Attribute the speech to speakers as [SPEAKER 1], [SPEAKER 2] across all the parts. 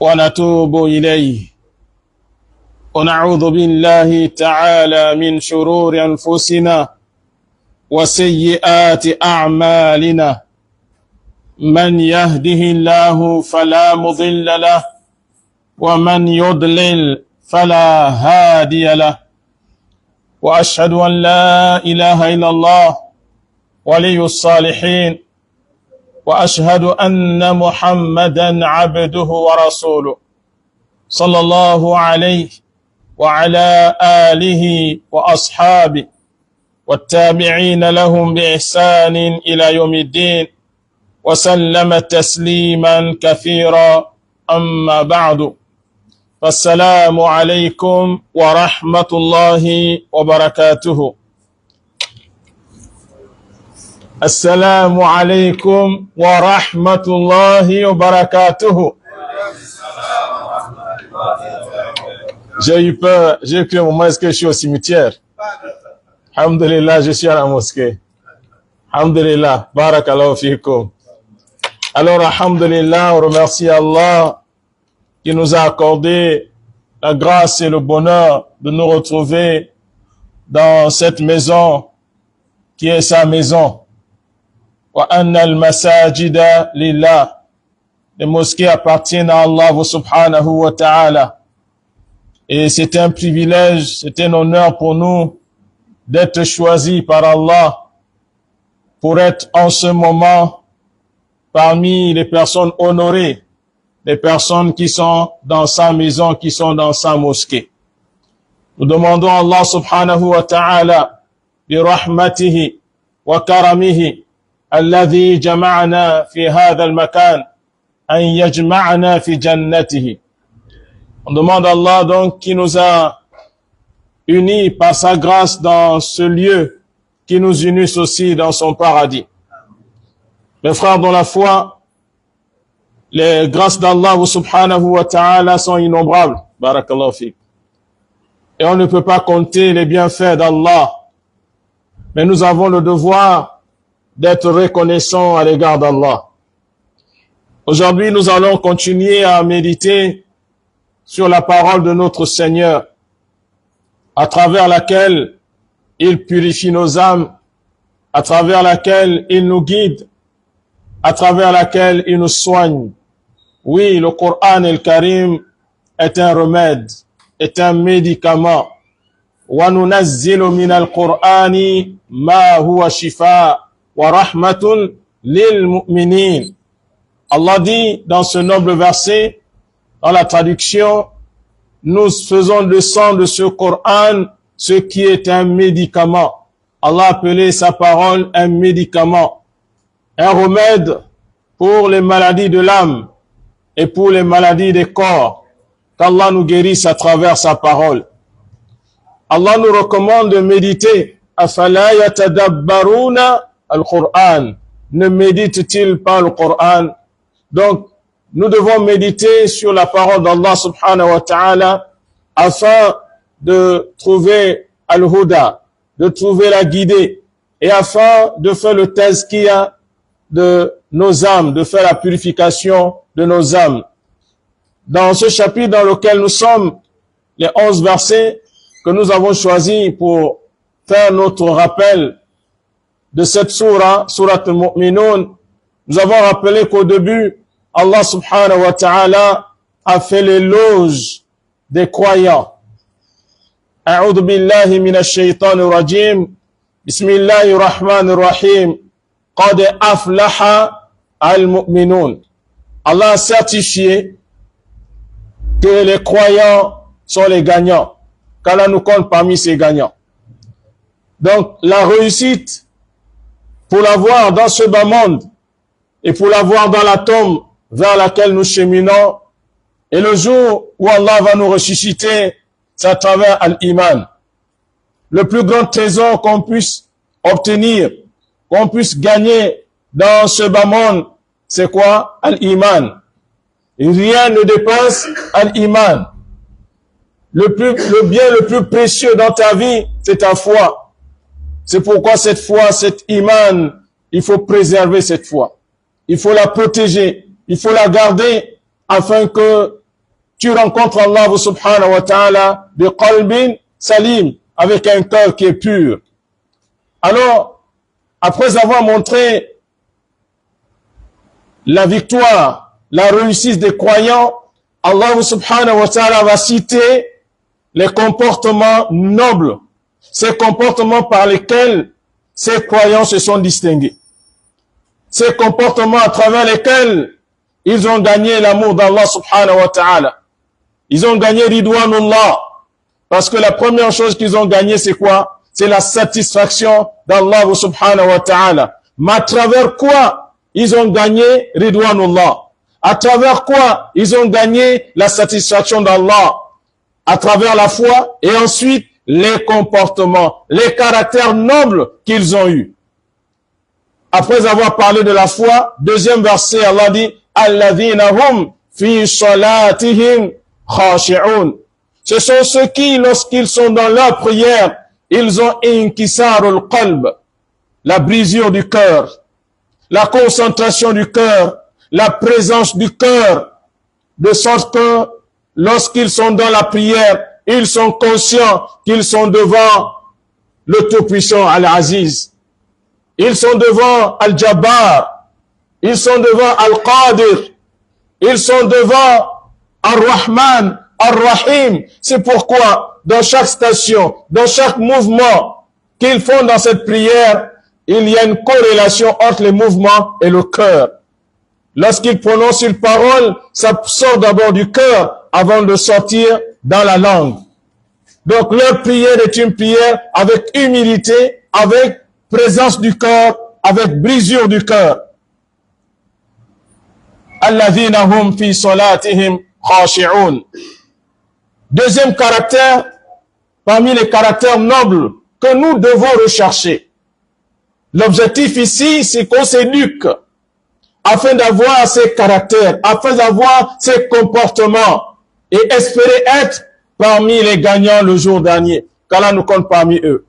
[SPEAKER 1] ونتوب إليه ونعوذ بالله تعالى من شرور أنفسنا وسيئات أعمالنا من يهده الله فلا مضل له ومن يضلل فلا هادي له وأشهد أن لا إله إلا الله ولي الصالحين وأشهد أن محمدا عبده ورسوله صلى الله عليه وعلى آله وأصحابه والتابعين لهم بإحسان إلى يوم الدين وسلم تسليما كثيرا أما بعد فالسلام عليكم ورحمة الله وبركاته. السلام عليكم ورحمة الله وبركاته. J'ai eu peur un moment, est-ce que je suis au cimetière? Alhamdulillah, je suis à la mosquée. Alhamdulillah, barakallahu fikum. Alors, alhamdulillah, on remercie Allah qui nous a accordé la grâce et le bonheur de nous retrouver dans cette maison qui est sa maison. Wa anna al-masajida lillah. Les mosquées appartiennent à Allah subhanahu wa ta'ala. Et c'est un privilège, c'est un honneur pour nous d'être choisis par Allah pour être en ce moment parmi les personnes honorées, les personnes qui sont dans sa maison, qui sont dans sa mosquée. Nous demandons à Allah subhanahu wa ta'ala bi rahmatihi wa karamihi alladhi jama'ana fi hadha al-makan an yajma'ana fi jannatihi. On demande à Allah donc qui nous a unis par sa grâce dans ce lieu, qui nous unisse aussi dans son paradis. Mes frères dans la foi, les grâces d'Allah subhanahu wa ta'ala sont innombrables. Barakallahu fiqh. Et on ne peut pas compter les bienfaits d'Allah. Mais nous avons le devoir d'être reconnaissants à l'égard d'Allah. Aujourd'hui, nous allons continuer à méditer sur la parole de notre Seigneur, à travers laquelle il purifie nos âmes, à travers laquelle il nous guide, à travers laquelle il nous soigne. Oui, le Coran et le Karim est un remède, est un médicament. وَنُنَزِّلُ مِنَ الْقُرْآنِ مَا هُوَ شِفَاءٌ وَرَحْمَةٌ لِلْمُؤْمِنِينَ. Allah dit dans ce noble verset, dans la traduction, nous faisons descendre de ce Coran ce qui est un médicament. Allah a appelé sa parole un médicament, un remède pour les maladies de l'âme et pour les maladies des corps, qu'Allah nous guérisse à travers sa parole. Allah nous recommande de méditer. Afala yatadabbaruna al-Qur'an. Ne médite-t-il pas le Coran? Donc, nous devons méditer sur la parole d'Allah subhanahu wa ta'ala afin de trouver al-huda, de trouver la guidée et afin de faire le tazkiya de nos âmes, de faire la purification de nos âmes. Dans ce chapitre dans lequel nous sommes, les 11 versets que nous avons choisis pour faire notre rappel de cette sourate al-Mu'minun, nous avons rappelé qu'au début, Allah subhanahu wa ta'ala a fait l'éloge des croyants. A'udhu billahi minash shaitanir rajim. Bismillahir rahmanir rahim. Qad aflaha al-mu'minun. Allah a certifié que les croyants sont les gagnants, qu'Allah nous compte parmi ces gagnants. Donc, la réussite, pour l'avoir dans ce bas monde et pour l'avoir dans la tombe vers laquelle nous cheminons, et le jour où Allah va nous ressusciter, c'est à travers l'iman. Le plus grand trésor qu'on puisse obtenir, qu'on puisse gagner dans ce bas monde, c'est quoi? L'iman. Rien ne dépasse l'iman. Le bien le plus précieux dans ta vie, c'est ta foi. C'est pourquoi cette foi, cette iman, il faut préserver cette foi. Il faut la protéger, il faut la garder afin que tu rencontres Allah subhanahu wa ta'ala bi qalbin salim, avec un cœur qui est pur. Alors, après avoir montré la victoire, la réussite des croyants, Allah subhanahu wa ta'ala va citer les comportements nobles, ces comportements par lesquels ces croyants se sont distingués. Ces comportements à travers lesquels ils ont gagné l'amour d'Allah subhanahu wa ta'ala. Ils ont gagné Ridwanullah. Parce que la première chose qu'ils ont gagné, c'est quoi? C'est la satisfaction d'Allah subhanahu wa ta'ala. Mais à travers quoi ils ont gagné Ridwanullah? À travers quoi ils ont gagné la satisfaction d'Allah? À travers la foi et ensuite les comportements, les caractères nobles qu'ils ont eus. Après avoir parlé de la foi, deuxième verset, Allah dit Alladhina hum fi salatihim khashi'un. Ce sont ceux qui, lorsqu'ils sont dans leur prière, ils ont inkisarul qalb, la brisure du cœur, la concentration du cœur, la présence du cœur, de sorte que lorsqu'ils sont dans la prière, ils sont conscients qu'ils sont devant le Tout-Puissant Al-Aziz. Ils sont devant Al-Jabbar. Ils sont devant Al-Qadir. Ils sont devant Ar-Rahman, Ar-Rahim. C'est pourquoi, dans chaque station, dans chaque mouvement qu'ils font dans cette prière, il y a une corrélation entre les mouvements et le cœur. Lorsqu'ils prononcent une parole, ça sort d'abord du cœur avant de sortir dans la langue. Donc leur prière est une prière avec humilité, avec présence du cœur, avec brisure du cœur. Alladhina hum fi salatihim khashi'un. Deuxième caractère, parmi les caractères nobles que nous devons rechercher. L'objectif ici, c'est qu'on s'éduque afin d'avoir ces caractères, afin d'avoir ces comportements et espérer être parmi les gagnants le jour dernier, qu'Allah nous compte parmi eux.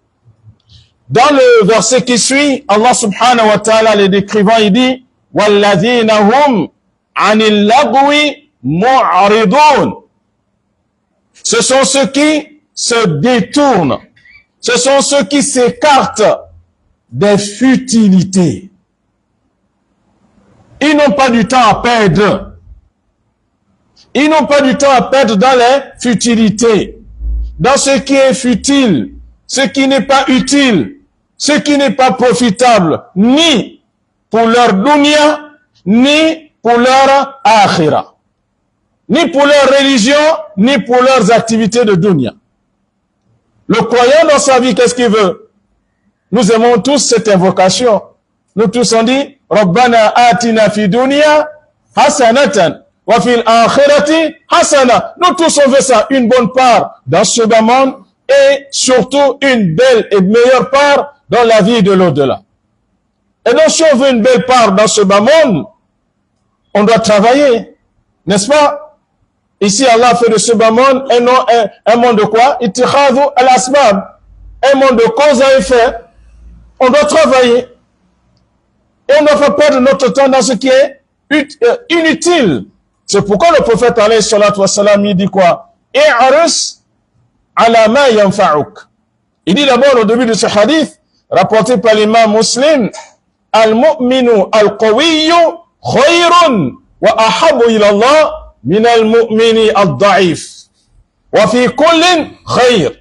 [SPEAKER 1] Dans le verset qui suit, Allah subhanahu wa ta'ala, les décrivant, il dit وَالَّذِينَ هُمْ عَنِ اللَّغْوِ مُعْرِضُونَ. Ce sont ceux qui se détournent, ce sont ceux qui s'écartent des futilités. Ils n'ont pas du temps à perdre. Ils n'ont pas du temps à perdre dans les futilités, dans ce qui est futile, ce qui n'est pas utile, ce qui n'est pas profitable, ni pour leur dunya, ni pour leur akhira, ni pour leur religion, ni pour leurs activités de dunya. Le croyant dans sa vie, qu'est-ce qu'il veut? Nous aimons tous cette invocation. Nous tous on dit, Rabbana atina fi dunya hasanatan wa fil akhirati hasana. Nous tous on veut ça, une bonne part dans ce bas monde et surtout une belle et meilleure part dans la vie de l'au-delà. Et donc si on veut une belle part dans ce bas monde, on doit travailler, n'est-ce pas? Ici Allah fait de ce bas monde un monde de quoi? Ittikhadhu al-asbab, un monde de cause à effet. On doit travailler. Et on ne doit pas perdre notre temps dans ce qui est inutile. C'est pourquoi le prophète alayhi salatu wa salam, il dit quoi? I'ris ala ma yanfa'uk. Il dit d'abord au début de ce hadith, rapporté par l'imam Muslim, al-mu'minu al-qawiyyu khayrun wa ahabu ila Allah min al-mu'mini al-da'if. Wa fi kullin khayr.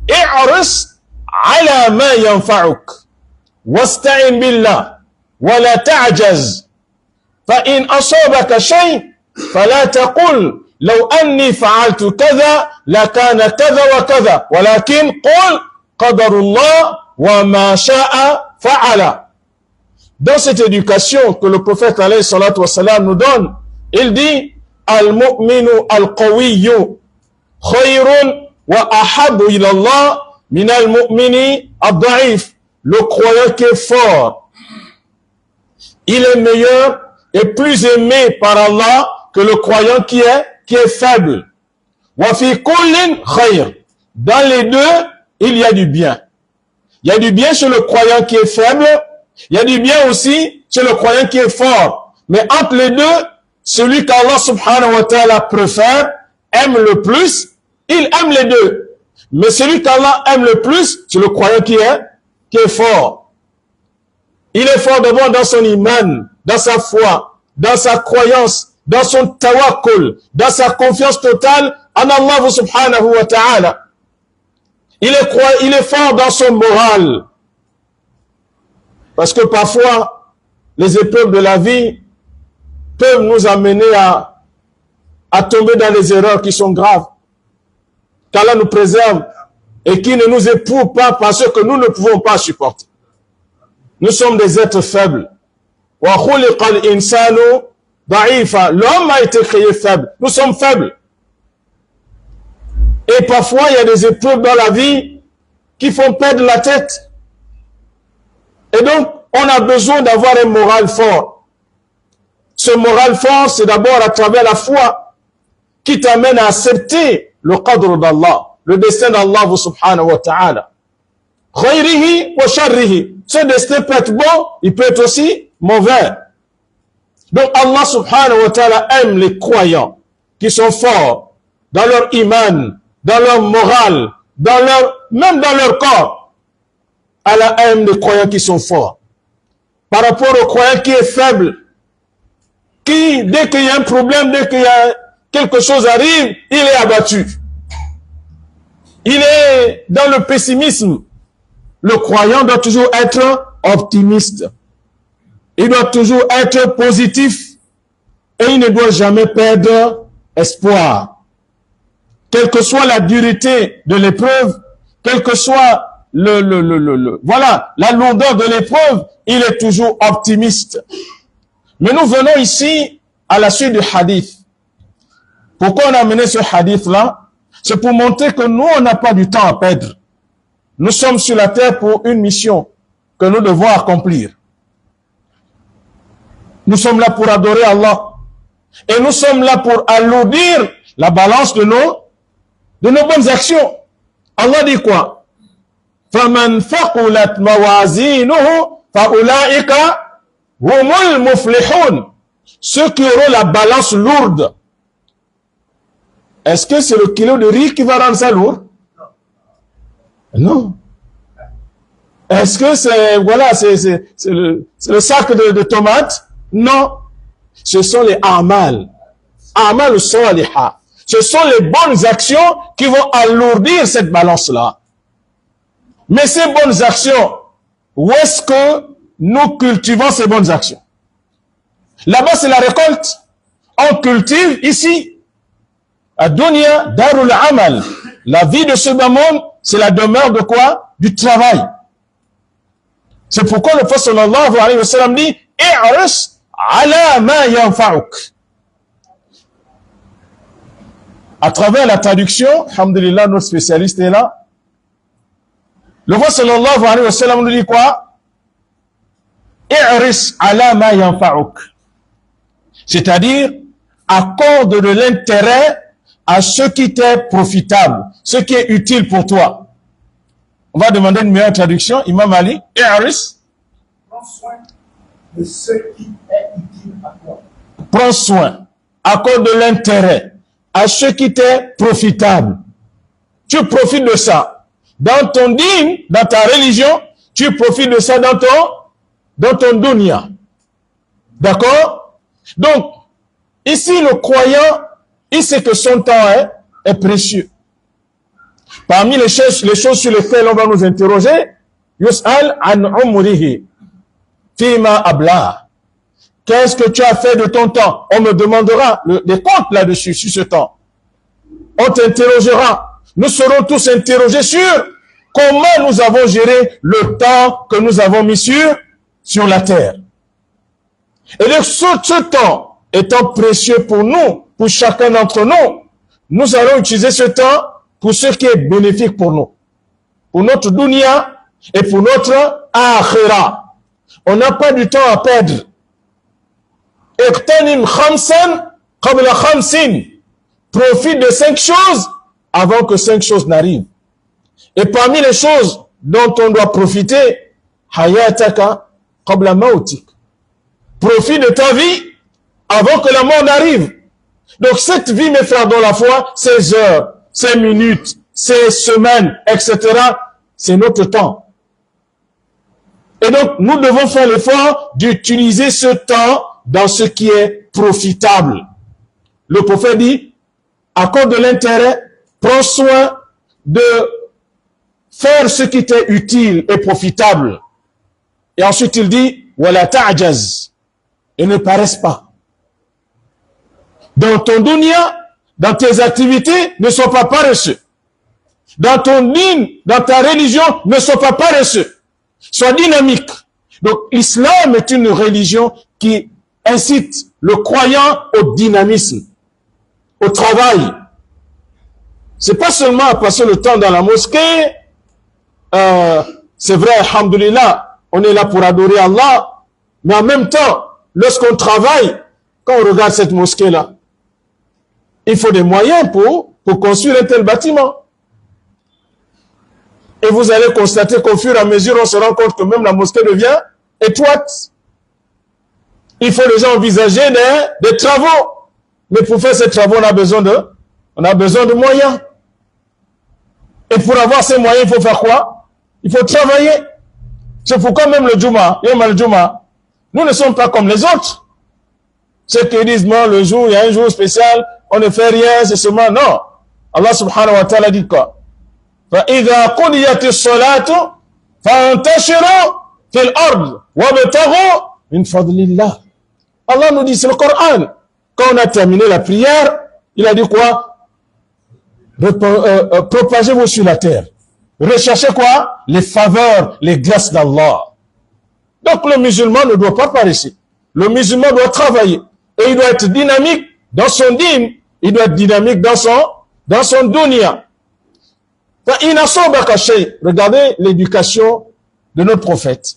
[SPEAKER 1] I'ris ala ma yanfa'uk. Wasta'in billah. ولا تعجز فإن أصابك شيء فلا تقل لو أني فعلت كذا لكان كذا وكذا ولكن قل قدر الله وما شاء فعل. Dans cette éducation que le prophète alayhi salatu wa salam nous donne, il dit al-mu'minu al-qawiyyu khayrun wa ahabbu ila Allah min al-mu'mini ad-da'if. Le croyant qui est fort, il est meilleur et plus aimé par Allah que le croyant qui est faible. Wa fi kullin khayr. Dans les deux, il y a du bien. Il y a du bien chez le croyant qui est faible, il y a du bien aussi chez le croyant qui est fort. Mais entre les deux, celui qu'Allah subhanahu wa ta'ala préfère, aime le plus, il aime les deux. Mais celui qu'Allah aime le plus, c'est le croyant qui est fort. Il est fort d'abord dans son iman, dans sa foi, dans sa croyance, dans son tawakkul, dans sa confiance totale en Allah subhanahu wa ta'ala. Il est fort dans son moral. Parce que parfois, les épreuves de la vie peuvent nous amener à tomber dans les erreurs qui sont graves. Qu'Allah nous préserve et qui ne nous éprouve pas parce que nous ne pouvons pas supporter. Nous sommes des êtres faibles. L'homme a été créé faible. Nous sommes faibles. Et parfois, il y a des épreuves dans la vie qui font perdre la tête. Et donc, on a besoin d'avoir un moral fort. Ce moral fort, c'est d'abord à travers la foi qui t'amène à accepter le qadr d'Allah, le destin d'Allah subhanahu wa ta'ala. Khayrihi wa sharrihi. Ce destin peut être bon, il peut être aussi mauvais. Donc Allah subhanahu wa ta'ala aime les croyants qui sont forts dans leur iman, dans leur morale, même dans leur corps. Allah aime les croyants qui sont forts. Par rapport au croyant qui est faible, qui, dès qu'il y a un problème, dès qu'il y a quelque chose arrive, il est abattu. Il est dans le pessimisme. Le croyant doit toujours être optimiste. Il doit toujours être positif. Et il ne doit jamais perdre espoir. Quelle que soit la dureté de l'épreuve, quelle que soit la lourdeur de l'épreuve, il est toujours optimiste. Mais nous venons ici à la suite du hadith. Pourquoi on a amené ce hadith-là? C'est pour montrer que nous, on n'a pas du temps à perdre. Nous sommes sur la terre pour une mission que nous devons accomplir. Nous sommes là pour adorer Allah. Et nous sommes là pour alourdir la balance de nos bonnes actions. Allah dit quoi? فَمَنْ فَقُلَتْ مَوَازِينُهُ فَأُولَٰئِكَ هُمُ الْمُفْلِحُونَ. Ceux qui auront la balance lourde. Est-ce que c'est le kilo de riz qui va rendre ça lourd? Non. Est-ce que c'est le sac de tomates? Non. Ce sont les amal. Amal salihah. Ce sont les bonnes actions qui vont alourdir cette balance-là. Mais ces bonnes actions, où est-ce que nous cultivons ces bonnes actions? Là-bas, c'est la récolte. On cultive ici. Ad-dunya darul amal. La vie de ce bas monde, c'est la demeure de quoi? Du travail. C'est pourquoi le prophète sallallahu alayhi wa sallam dit i'ris ala ma yanfa'uk. À travers la traduction, alhamdulillah, notre spécialiste est là. Le prophète sallallahu alayhi wa sallam nous dit quoi? I'ris ala ma yanfa'uk. C'est-à-dire, accorde de l'intérêt à ce qui t'est profitable, ce qui est utile pour toi. On va demander une meilleure traduction. Imam Ali, I'ris.
[SPEAKER 2] Prends soin de ce qui est utile à toi.
[SPEAKER 1] Prends soin, accorde de l'intérêt à ce qui t'est profitable. Tu profites de ça. Dans ton dîn, dans ta religion, tu profites de ça dans ton dunya. D'accord? Donc, ici, le croyant, il sait que son temps est précieux. Parmi les choses sur lesquelles on va nous interroger, Yus'al an umrihi fima abla. Qu'est-ce que tu as fait de ton temps? On me demandera des comptes là-dessus, sur ce temps. On t'interrogera. Nous serons tous interrogés sur comment nous avons géré le temps que nous avons mis sur la terre. Et donc, ce temps étant précieux pour nous, pour chacun d'entre nous, nous allons utiliser ce temps pour ce qui est bénéfique pour nous. Pour notre dunya et pour notre akhira. On n'a pas du temps à perdre. Iqtanim khamsan qabla khamsin. Profite de 5 choses avant que 5 choses n'arrivent. Et parmi les choses dont on doit profiter, hayataka qabla mautik. Profite de ta vie avant que la mort n'arrive. Donc cette vie, mes frères dans la foi, ces heures, ces minutes, ces semaines, etc., c'est notre temps. Et donc, nous devons faire l'effort d'utiliser ce temps dans ce qui est profitable. Le prophète dit, accorde de l'intérêt, prends soin de faire ce qui t'est utile et profitable. Et ensuite, il dit, wala ta'jaz, et ne paresse pas. Dans ton dunya, dans tes activités, ne sois pas paresseux. Dans ton dîne, dans ta religion, ne sois pas paresseux. Sois dynamique. Donc, l'islam est une religion qui incite le croyant au dynamisme, au travail. C'est pas seulement à passer le temps dans la mosquée. C'est vrai, alhamdoulilah, on est là pour adorer Allah. Mais en même temps, lorsqu'on travaille, quand on regarde cette mosquée-là, il faut des moyens pour construire un tel bâtiment. Et vous allez constater qu'au fur et à mesure, on se rend compte que même la mosquée devient étroite. Il faut déjà envisager des travaux. Mais pour faire ces travaux, on a besoin de moyens. Et pour avoir ces moyens, il faut faire quoi? Il faut travailler. C'est pourquoi même le Juma, nous ne sommes pas comme les autres. Ceux qui disent, non, le jour, il y a un jour spécial, on ne fait rien, c'est seulement, non. Allah subhanahu wa ta'ala dit quoi? فَإِذَا قُضِيَتِ الصَّلَاةُ فَانْتَشِرُوا فِي الْأَرْضِ وَابْتَغُوا مِنْ فَضْلِ اللَّهِ. Allah nous dit, c'est le Coran. Quand on a terminé la prière, il a dit quoi? Propagez-vous sur la terre. Recherchez quoi? Les faveurs, les grâces d'Allah. Donc le musulman ne doit pas paresser. Le musulman doit travailler. Et il doit être dynamique dans son dîme. Il doit être dynamique dans son dunya. Regardez l'éducation de notre prophète.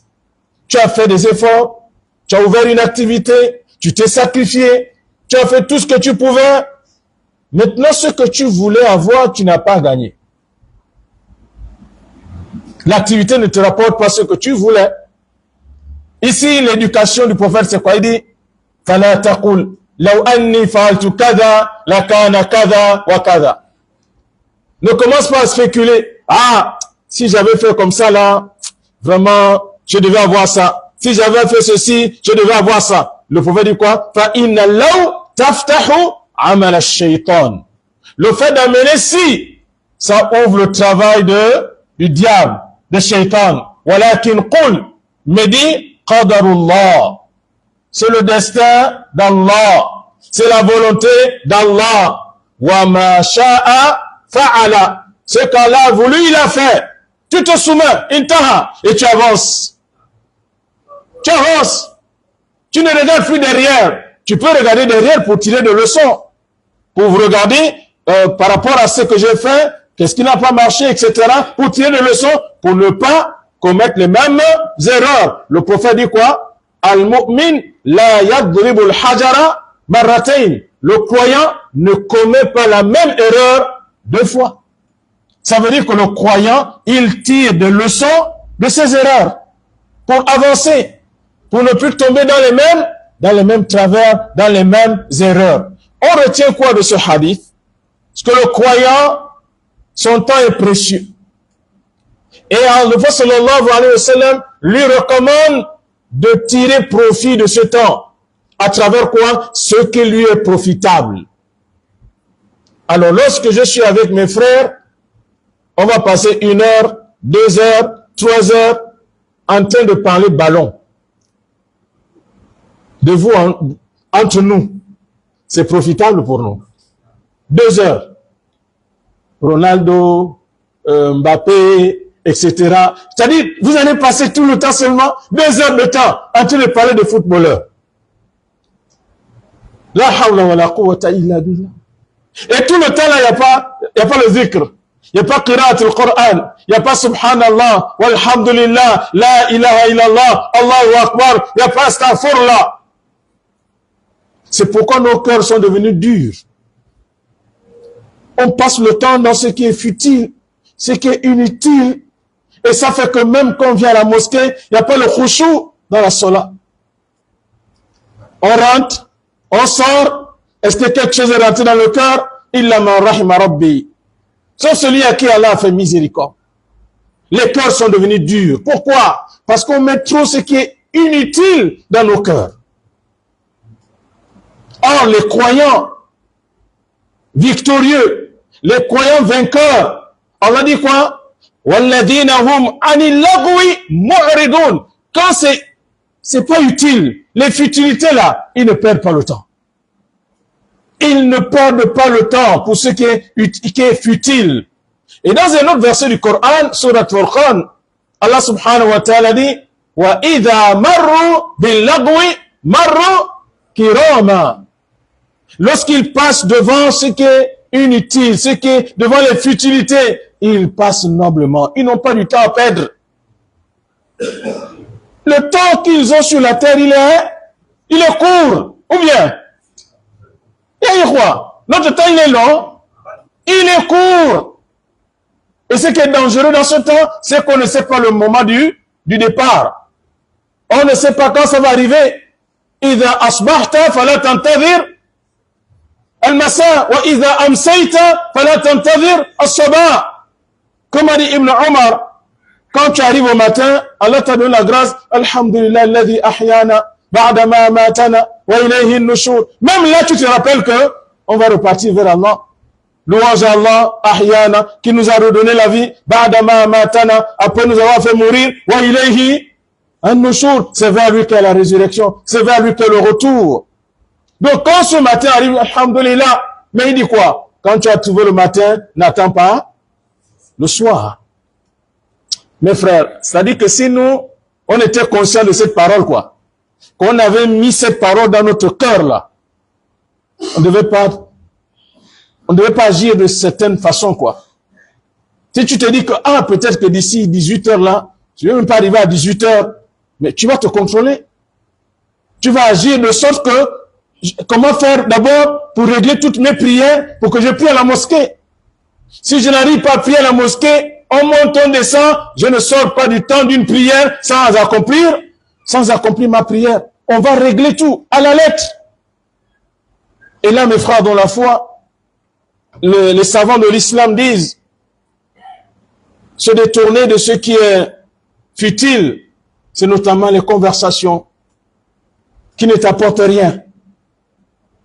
[SPEAKER 1] Tu as fait des efforts, tu as ouvert une activité, tu t'es sacrifié, tu as fait tout ce que tu pouvais. Maintenant, ce que tu voulais avoir, tu n'as pas gagné. L'activité ne te rapporte pas ce que tu voulais. Ici, l'éducation du prophète, c'est quoi? Il dit, فَلَا تَقُلْ لَوْ أَنِّي فَعَلْتُ كَذَا لَكَانَ كَذَا وَكَذَا. Ne commence pas à spéculer. Ah, si j'avais fait comme ça là, vraiment, je devais avoir ça. Si j'avais fait ceci, je devais avoir ça. Le prophète dit quoi? فَإِنَّ لَوْ تَفْتَحُ عَمَلَ الشَّيْطَانِ. Le fait d'amener si, ça ouvre le travail du diable, de shaitan. وَلَكِنْ قُلْ, mais dit, qadarullah. C'est le destin d'Allah. C'est la volonté d'Allah. وَمَا شَاءَ fa'ala. Ce qu'Allah a voulu, il a fait. Tu te soumets, intaha, et tu avances. Tu avances. Tu ne regardes plus derrière. Tu peux regarder derrière pour tirer des leçons. Pour vous regarder par rapport à ce que j'ai fait, qu'est-ce qui n'a pas marché, etc. Pour tirer des leçons, pour ne pas commettre les mêmes erreurs. Le prophète dit quoi? Al-mu'min la yadribu al-hajara marratayn. Le croyant ne commet pas la même erreur deux fois. Ça veut dire que le croyant, il tire des leçons de ses erreurs pour avancer, pour ne plus tomber dans les mêmes travers, dans les mêmes erreurs. On retient quoi de ce hadith? Parce que le croyant, son temps est précieux. Et le prophète sallallahu alayhi wa sallam lui recommande de tirer profit de ce temps. À travers quoi? Ce qui lui est profitable. Alors, lorsque je suis avec mes frères, on va passer 1 heure, 2 heures, 3 heures en train de parler ballon. De vous, entre nous. C'est profitable pour nous. 2 heures. Ronaldo, Mbappé, etc. C'est-à-dire, vous allez passer tout le temps seulement 2 heures de temps en train de parler de footballeurs. La hawla wa la quwwata illa billah. Et tout le temps là, il n'y a pas le zikr. Il n'y a pas qira'at al-Qur'an. Il n'y a pas subhanallah, walhamdulillah, la ilaha illallah, Allahu akbar. Il n'y a pas astaghfirullah. C'est pourquoi nos cœurs sont devenus durs. On passe le temps dans ce qui est futile, ce qui est inutile. Et ça fait que même quand on vient à la mosquée, il n'y a pas le khushu dans la salat. On rentre, on sort, Est-ce que quelque chose est rentré dans le cœur? Illa man rahima rabbi. Sauf celui à qui Allah a fait miséricorde. Les cœurs sont devenus durs. Pourquoi? Parce qu'on met trop ce qui est inutile dans nos cœurs. Or, les croyants victorieux, les croyants vainqueurs, Allah dit quoi? وَالَّذِينَ هُمْ عَنِ اللَّغْوِ مُعْرِضُونَ. Quand c'est pas utile, les futilités là, ils ne perdent pas le temps. Ils ne perdent pas le temps pour ce qui est futile. Et dans un autre verset du Coran, Surat Furqan, Allah subhanahu wa ta'ala dit وَإِذَا مَرُّوا بِاللَّغْوِ مَرُّوا كِرَامًا. Lorsqu'ils passent devant ce qui est inutile, ce qui est devant les futilités, ils passent noblement. Ils n'ont pas du temps à perdre. Le temps qu'ils ont sur la terre, il est court. Ou bien, il y a quoi? Notre temps, il est long. Il est court. Et ce qui est dangereux dans ce temps, c'est qu'on ne sait pas le moment du départ. On ne sait pas quand ça va arriver. إِذَا أَصْبَحْتَ فَلَا تَنْتَظِرْ المساء وإذا أمسيت فلا تنتظر الصباح. Comme a dit Ibn Omar, quand tu arrives au matin, Allah t'a donné la grâce. Alhamdulillah alladhi ahyana ba'da ma amatana wa ilayhi an-nushur. Même là, tu te rappelles que on va repartir vers Allah. Louange à Allah, ahyana, qui nous a redonné la vie. Ba'da ma amatana, après nous avoir fait mourir. Wa ilayhi an-nushur. C'est vers lui qu'est la résurrection. C'est vers lui qu'est le retour. Donc, quand ce matin arrive, alhamdulillah, mais il dit quoi? Quand tu as trouvé le matin, n'attends pas le soir. Mes frères, c'est-à-dire que si nous, on était conscients de cette parole, quoi, qu'on avait mis cette parole dans notre cœur, là, on ne devait pas agir de certaine façon, quoi. Si tu te dis que, peut-être que d'ici 18 heures, là, tu ne vais même pas arriver à 18 heures, mais tu vas te contrôler. Tu vas agir de sorte que comment faire d'abord pour régler toutes mes prières pour que je prie à la mosquée. Si je n'arrive pas à prier à la mosquée, on monte, on descend, je ne sors pas du temps d'une prière sans accomplir ma prière. On va régler tout à la lettre. Et là, mes frères dans la foi, les savants de l'islam disent se détourner de ce qui est futile, c'est notamment les conversations qui ne t'apportent rien,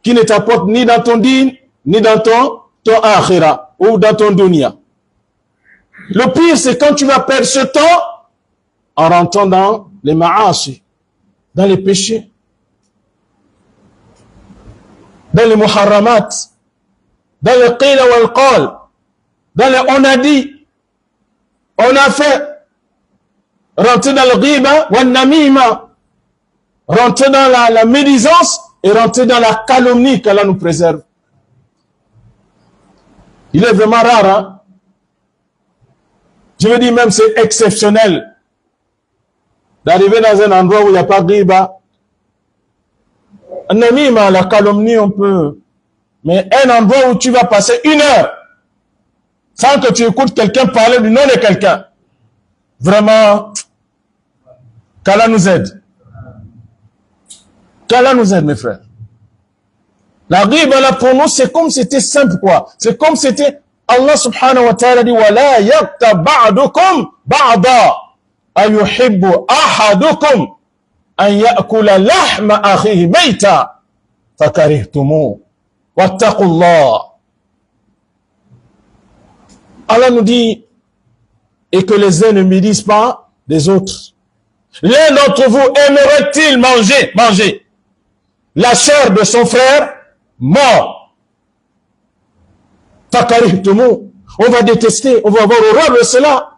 [SPEAKER 1] qui ne t'apporte ni dans ton din, ni dans ton akhira, ou dans ton dunya. Le pire, c'est quand tu vas perdre ce temps en rentrant dans les ma'asi, dans les péchés, dans les muharramat, dans le qila wal qal, dans les on a dit, on a fait, rentrer dans le ghiba wal namima, rentrer dans la médisance, et rentrer dans la calomnie qu'Allah nous préserve. Il est vraiment rare, hein? Je veux dire même c'est exceptionnel d'arriver dans un endroit où il n'y a pas de ghiba. Un ami, la calomnie on peut, mais un endroit où tu vas passer 1 heure sans que tu écoutes quelqu'un parler du nom de quelqu'un. Vraiment, qu'Allah nous aide. Qu'Allah nous aide, mes frères. La ghiba là pour nous, c'est comme c'était simple, quoi. C'est comme c'était Allah subhanahu wa ta'ala dit وَلَا يَغْتَبْ بَعْدُكُمْ بَعْضًا أَيُحِبُّ أَحَدُكُمْ أَنْ يَأْكُلَ لَحْمَ أَخِيهِ مَيْتًا فَكَرِهْتُمُوهُ وَاتَّقُوا اللَّهَ. Allah nous dit et que les uns ne médisent pas des autres. L'un d'entre vous aimerait-il manger la chair de son frère mort? On va détester, on va avoir horreur de cela.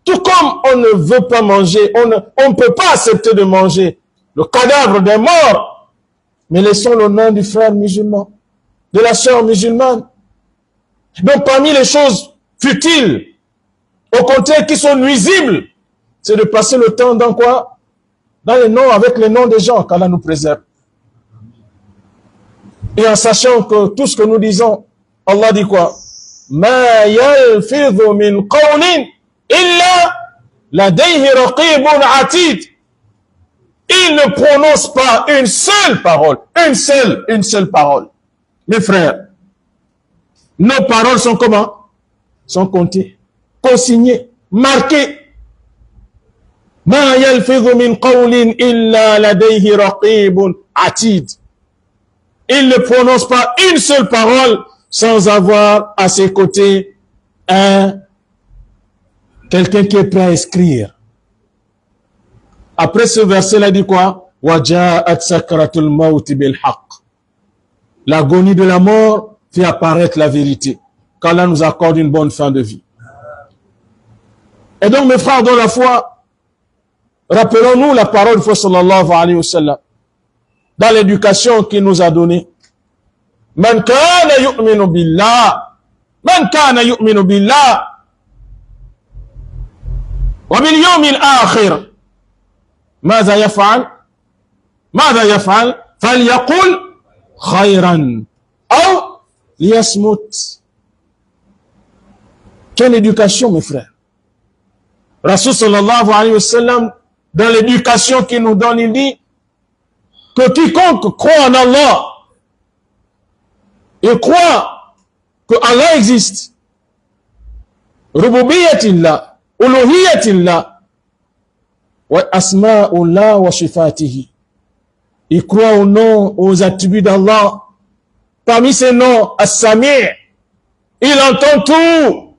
[SPEAKER 1] Tout comme on ne veut pas manger, on ne peut pas accepter de manger le cadavre d'un mort, mais laissons le nom du frère musulman, de la sœur musulmane. Donc parmi les choses futiles, au contraire qui sont nuisibles, c'est de passer le temps dans quoi? Dans les noms, avec les noms des gens, qu'Allah nous préserve. Et en sachant que tout ce que nous disons, Allah dit quoi? Ma yalfidhu min qawlin illa ladayhi raqibun atid. Il ne prononce pas une seule parole, une seule parole. mes frères, nos paroles sont comment? Sont comptées, consignées, marquées. ما يلفظ من قول إلا لديه رقيب عتيد. Il ne prononce pas une seule parole sans avoir à ses côtés quelqu'un qui est prêt à écrire. Après ce verset-là, il dit quoi? وَجَاءَتْ سَكْرَةُ الْمَوْتِ بِالْحَقِّ. L'agonie de la mort fait apparaître la vérité. Qu'Allah nous accorde une bonne fin de vie. Et donc, mes frères dans la foi, rappelons-nous la parole du prophète sallallahu alayhi wa sallam dans l'éducation qu'il nous a donnée. Man kana yu'minu billah, man kana yu'minu billah wa bil yawmil akhir, ماذا يفعل؟ ماذا يفعل؟ فليقل خيرا أو ليصمت. Quelle éducation, mes frères? Rasul sallallahu alayhi wa sallam, dans l'éducation qu'il nous donne, il dit que quiconque croit en Allah et croit que Allah existe, rububiyatillah, uluhiyatillah, wa asma'ullah wa sifatihi, il croit au nom, aux attributs d'Allah. Parmi ces noms, As-Sami', il entend tout.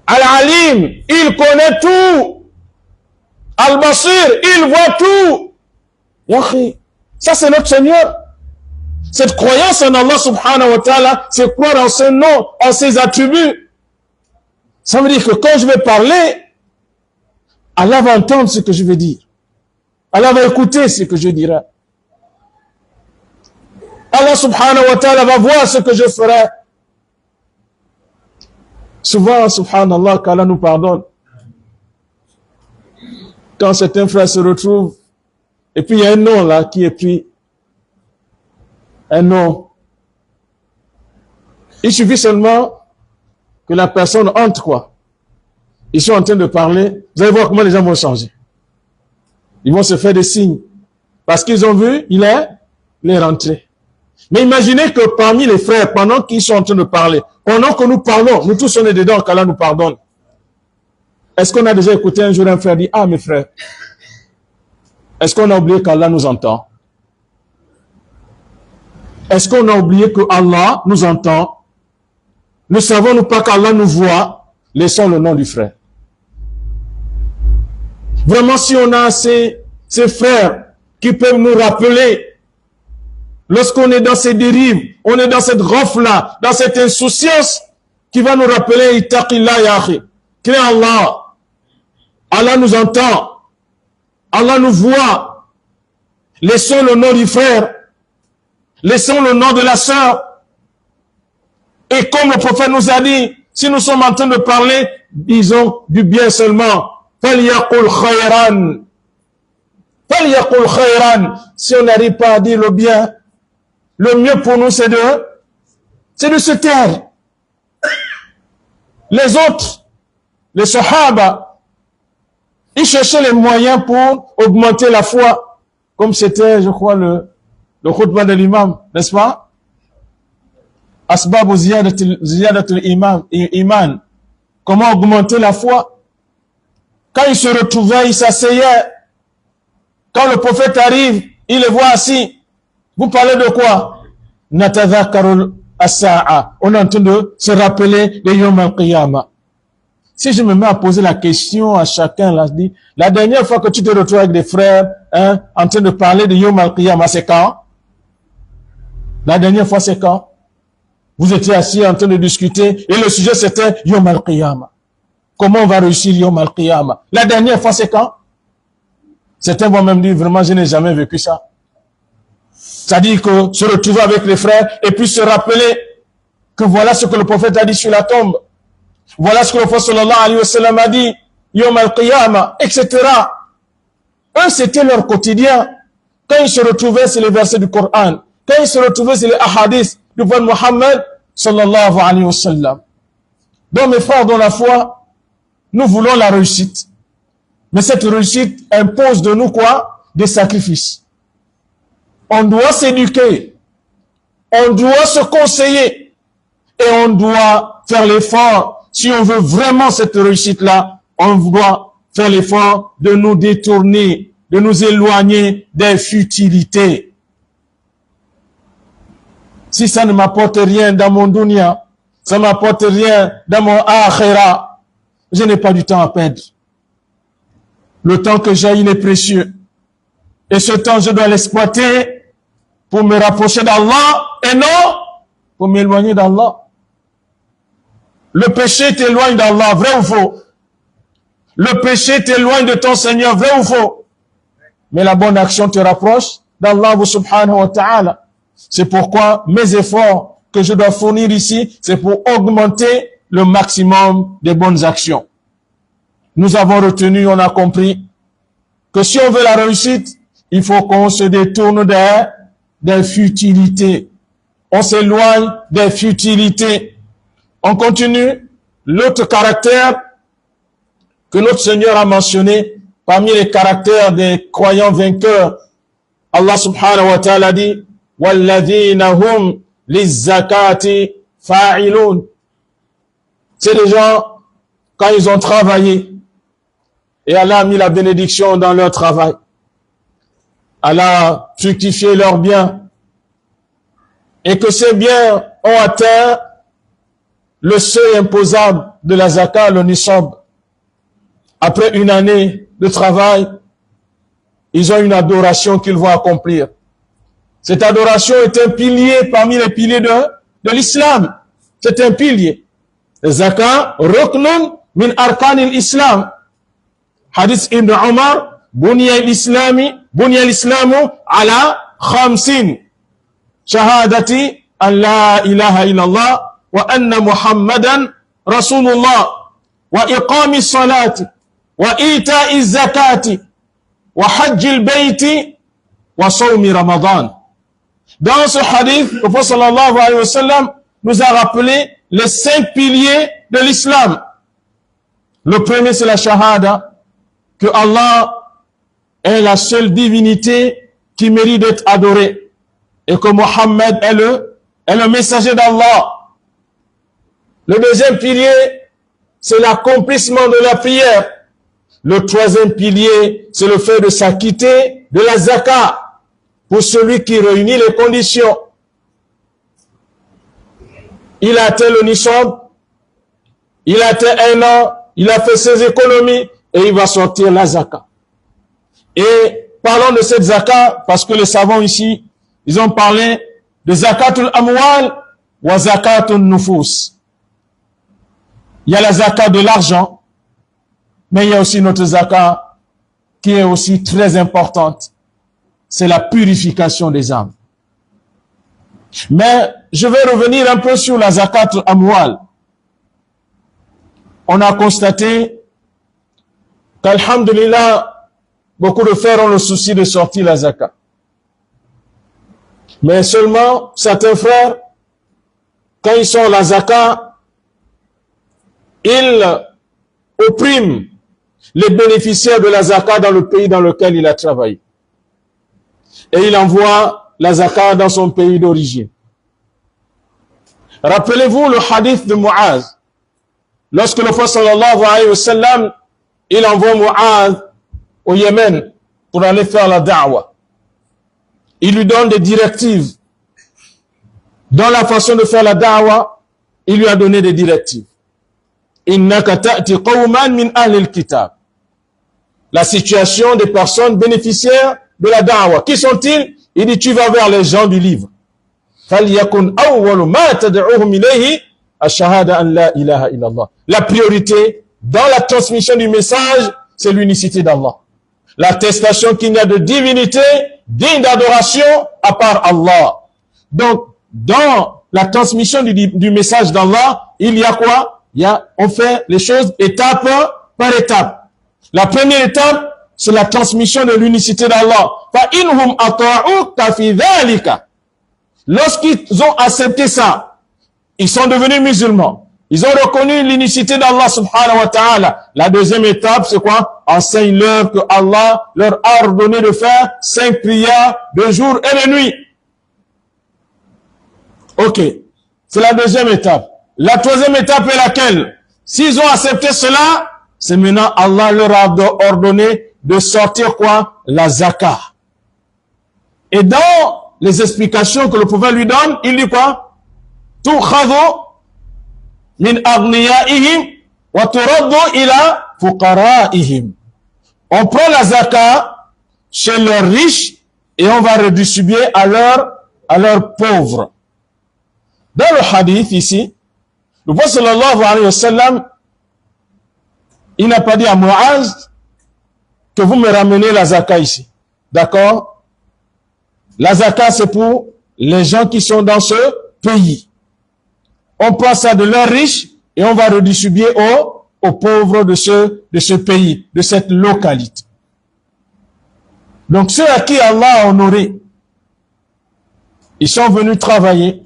[SPEAKER 1] Al-Alim, il connaît tout. Al-Basir, il voit tout. Yahi, ça c'est notre Seigneur. Cette croyance en Allah subhanahu wa ta'ala, c'est croire en ses noms, en ses attributs. Ça veut dire que quand je vais parler, Allah va entendre ce que je vais dire. Allah va écouter ce que je dirai. Allah subhanahu wa ta'ala va voir ce que je ferai. Souvent, subhanallah, qu'Allah nous pardonne. Quand certains frères se retrouvent, et puis il y a un nom là qui est pris. Un nom. Il suffit seulement que la personne entre quoi. Ils sont en train de parler. Vous allez voir comment les gens vont changer. Ils vont se faire des signes. Parce qu'ils ont vu, il est rentré. Mais imaginez que parmi les frères, pendant qu'ils sont en train de parler, pendant que nous parlons, nous tous on est dedans, qu'Allah nous pardonne. Est-ce qu'on a déjà écouté un jour un frère dire, ah mes frères, est-ce qu'on a oublié qu'Allah nous entend? Est-ce qu'on a oublié que Allah nous entend? Ne savons-nous pas qu'Allah nous voit? Laissons le nom du frère. Vraiment, si on a ces frères qui peuvent nous rappeler, lorsqu'on est dans ces dérives, on est dans cette ghafla, dans cette insouciance, qui va nous rappeler, Ittaqillah ya akhi, crains Allah. Allah nous entend. Allah nous voit. Laissons le nom du frère. Laissons le nom de la sœur. Et comme le prophète nous a dit, si nous sommes en train de parler, disons du bien seulement. فَلْيَقُلْ خَيْرًا. فَلْيَقُلْ خَيْرًا. Si on n'arrive pas à dire le bien, le mieux pour nous c'est de se taire. Les autres, les sahaba, ils cherchaient les moyens pour augmenter la foi. Comme c'était, je crois, le khutbah de l'imam, n'est-ce pas? Asbabu ziyadatul iman. Comment augmenter la foi? Quand ils se retrouvaient, ils s'asseyaient. Quand le prophète arrive, il les voit assis. Vous parlez de quoi? Natadhakarul as-sa'a. On est en train de se rappeler de Yom al-Qiyamah. Si je me mets à poser la question à chacun, là, je dis, la dernière fois que tu te retrouves avec des frères, en train de parler de Yom al-Qiyamah, c'est quand? La dernière fois, c'est quand? Vous étiez assis en train de discuter, et le sujet c'était Yom al-Qiyamah. Comment on va réussir Yom al-Qiyamah? La dernière fois, c'est quand? Certains vont même dire, vraiment, je n'ai jamais vécu ça. C'est-à-dire que se retrouver avec les frères, et puis se rappeler que voilà ce que le prophète a dit sur la tombe. Voilà ce que le prophète sallallahu alayhi wa sallam a dit, Yom al-Qiyamah, etc. Eux, c'était leur quotidien. Quand ils se retrouvaient, c'est les versets du Coran. Quand ils se retrouvaient, c'est les ahadiths du prophète Mohammed sallallahu alayhi wa sallam. Donc, mes frères dans la foi, nous voulons la réussite. Mais cette réussite impose de nous quoi? Des sacrifices. On doit s'éduquer. on doit se conseiller et on doit faire l'effort. Si on veut vraiment cette réussite-là, on doit faire l'effort de nous détourner, de nous éloigner des futilités. Si ça ne m'apporte rien dans mon dunya, ça ne m'apporte rien dans mon akhira, je n'ai pas du temps à perdre. Le temps que j'ai, il est précieux. Et ce temps, je dois l'exploiter pour me rapprocher d'Allah et non pour m'éloigner d'Allah. Le péché t'éloigne d'Allah, vrai ou faux? Le péché t'éloigne de ton Seigneur, vrai ou faux? Mais la bonne action te rapproche d'Allah subhanahu wa ta'ala. C'est pourquoi mes efforts que je dois fournir ici, c'est pour augmenter le maximum des bonnes actions. Nous avons retenu, on a compris que si on veut la réussite, il faut qu'on se détourne des futilités. On s'éloigne des futilités. On continue. L'autre caractère que notre Seigneur a mentionné parmi les caractères des croyants vainqueurs, Allah subhanahu wa ta'ala dit وَالَّذِينَ هُمْ لِلزَّكَاةِ فَاعِلُونَ. C'est des gens, quand ils ont travaillé, et Allah a mis la bénédiction dans leur travail, Allah a fructifié leurs biens, et que ces biens ont atteint le seuil imposable de la zakat, le nisab. Après une année de travail, ils ont une adoration qu'ils vont accomplir. Cette adoration est un pilier parmi les piliers de l'islam. C'est un pilier. Zakat, ruknun min arkan al-islam. Hadith Ibn Umar, bunya al-islamu ala khamsin. Shahadati an la ilaha illallah wa anna muhammadan rasulullah wa iqami salati wa ita'i zakati wa hajji al-bayti wa sawmi ramadan. Dans ce hadith, le prophète sallallahu alayhi wa sallam nous a rappelé les 5 piliers de l'islam. Le premier, c'est la shahada, que Allah est la seule divinité qui mérite d'être adorée et que Mohammed est le messager d'Allah. Le deuxième pilier, c'est l'accomplissement de la prière. Le troisième pilier, c'est le fait de s'acquitter de la zakat pour celui qui réunit les conditions. Il a atteint le nisab, il a atteint 1 an, il a fait ses économies et il va sortir la zakat. Et parlons de cette zakat parce que les savants ici, ils ont parlé de zakatul amwal wa zakatul nufus. Il y a la zakat de l'argent, mais il y a aussi notre zakat qui est aussi très importante. C'est la purification des âmes. Mais je vais revenir un peu sur la zakat amwal. On a constaté qu'alhamdulillah, beaucoup de frères ont le souci de sortir la zakat. Mais seulement certains frères, quand ils sortent la zakat, ils oppriment les bénéficiaires de la zakat dans le pays dans lequel il a travaillé. Et il envoie la zakat dans son pays d'origine. Rappelez-vous le hadith de Mu'az. Lorsque le prophète sallallahu alayhi wa sallam, il envoie Mu'az au Yémen pour aller faire la da'wa. Il lui donne des directives. Dans la façon de faire la da'wa, il lui a donné des directives. Innaka ta'ti qawman min ahli al-kitab. La situation des personnes bénéficiaires de la da'wa. Qui sont-ils? Il dit, tu vas vers les gens du livre. فَلْيَكُنْ أَوَّلُ مَا تَدْعُوهُمْ إِلَيْهِ أَشْهَادَ أَنْ لَا إِلَهَ إِلَّا اللَّهِ. La priorité dans la transmission du message, c'est l'unicité d'Allah. L'attestation qu'il n'y a de divinité digne d'adoration à part Allah. Donc, dans la transmission du message d'Allah, il y a quoi? On fait les choses étape par étape. La première étape, c'est la transmission de l'unicité d'Allah. فَإِنْهُمْ أَطَاعُوكَ فِي ذَلِكَ. Lorsqu'ils ont accepté ça, ils sont devenus musulmans. Ils ont reconnu l'unicité d'Allah subhanahu wa ta'ala. La deuxième étape, c'est quoi? Enseigne-leur que Allah leur a ordonné de faire 5 prières de jour et de nuit. Ok. C'est la deuxième étape. La troisième étape est laquelle? S'ils ont accepté cela, c'est maintenant Allah leur a ordonné de sortir quoi? La zakat. Et dans les explications que le prophète lui donne, il dit quoi? Tukhadhu min aghniyaihim wa turaddu ila fuqaraihim. On prend la zakat chez leurs riches et on va redistribuer à leurs pauvres. Dans le hadith ici, le prophète sallallahu alayhi wa sallam, il n'a pas dit à Muaz que vous me ramenez la zakat ici. D'accord? La zakat, c'est pour les gens qui sont dans ce pays. On prend ça de leurs riches et on va redistribuer aux pauvres de ce pays, de cette localité. Donc ceux à qui Allah a honoré, ils sont venus travailler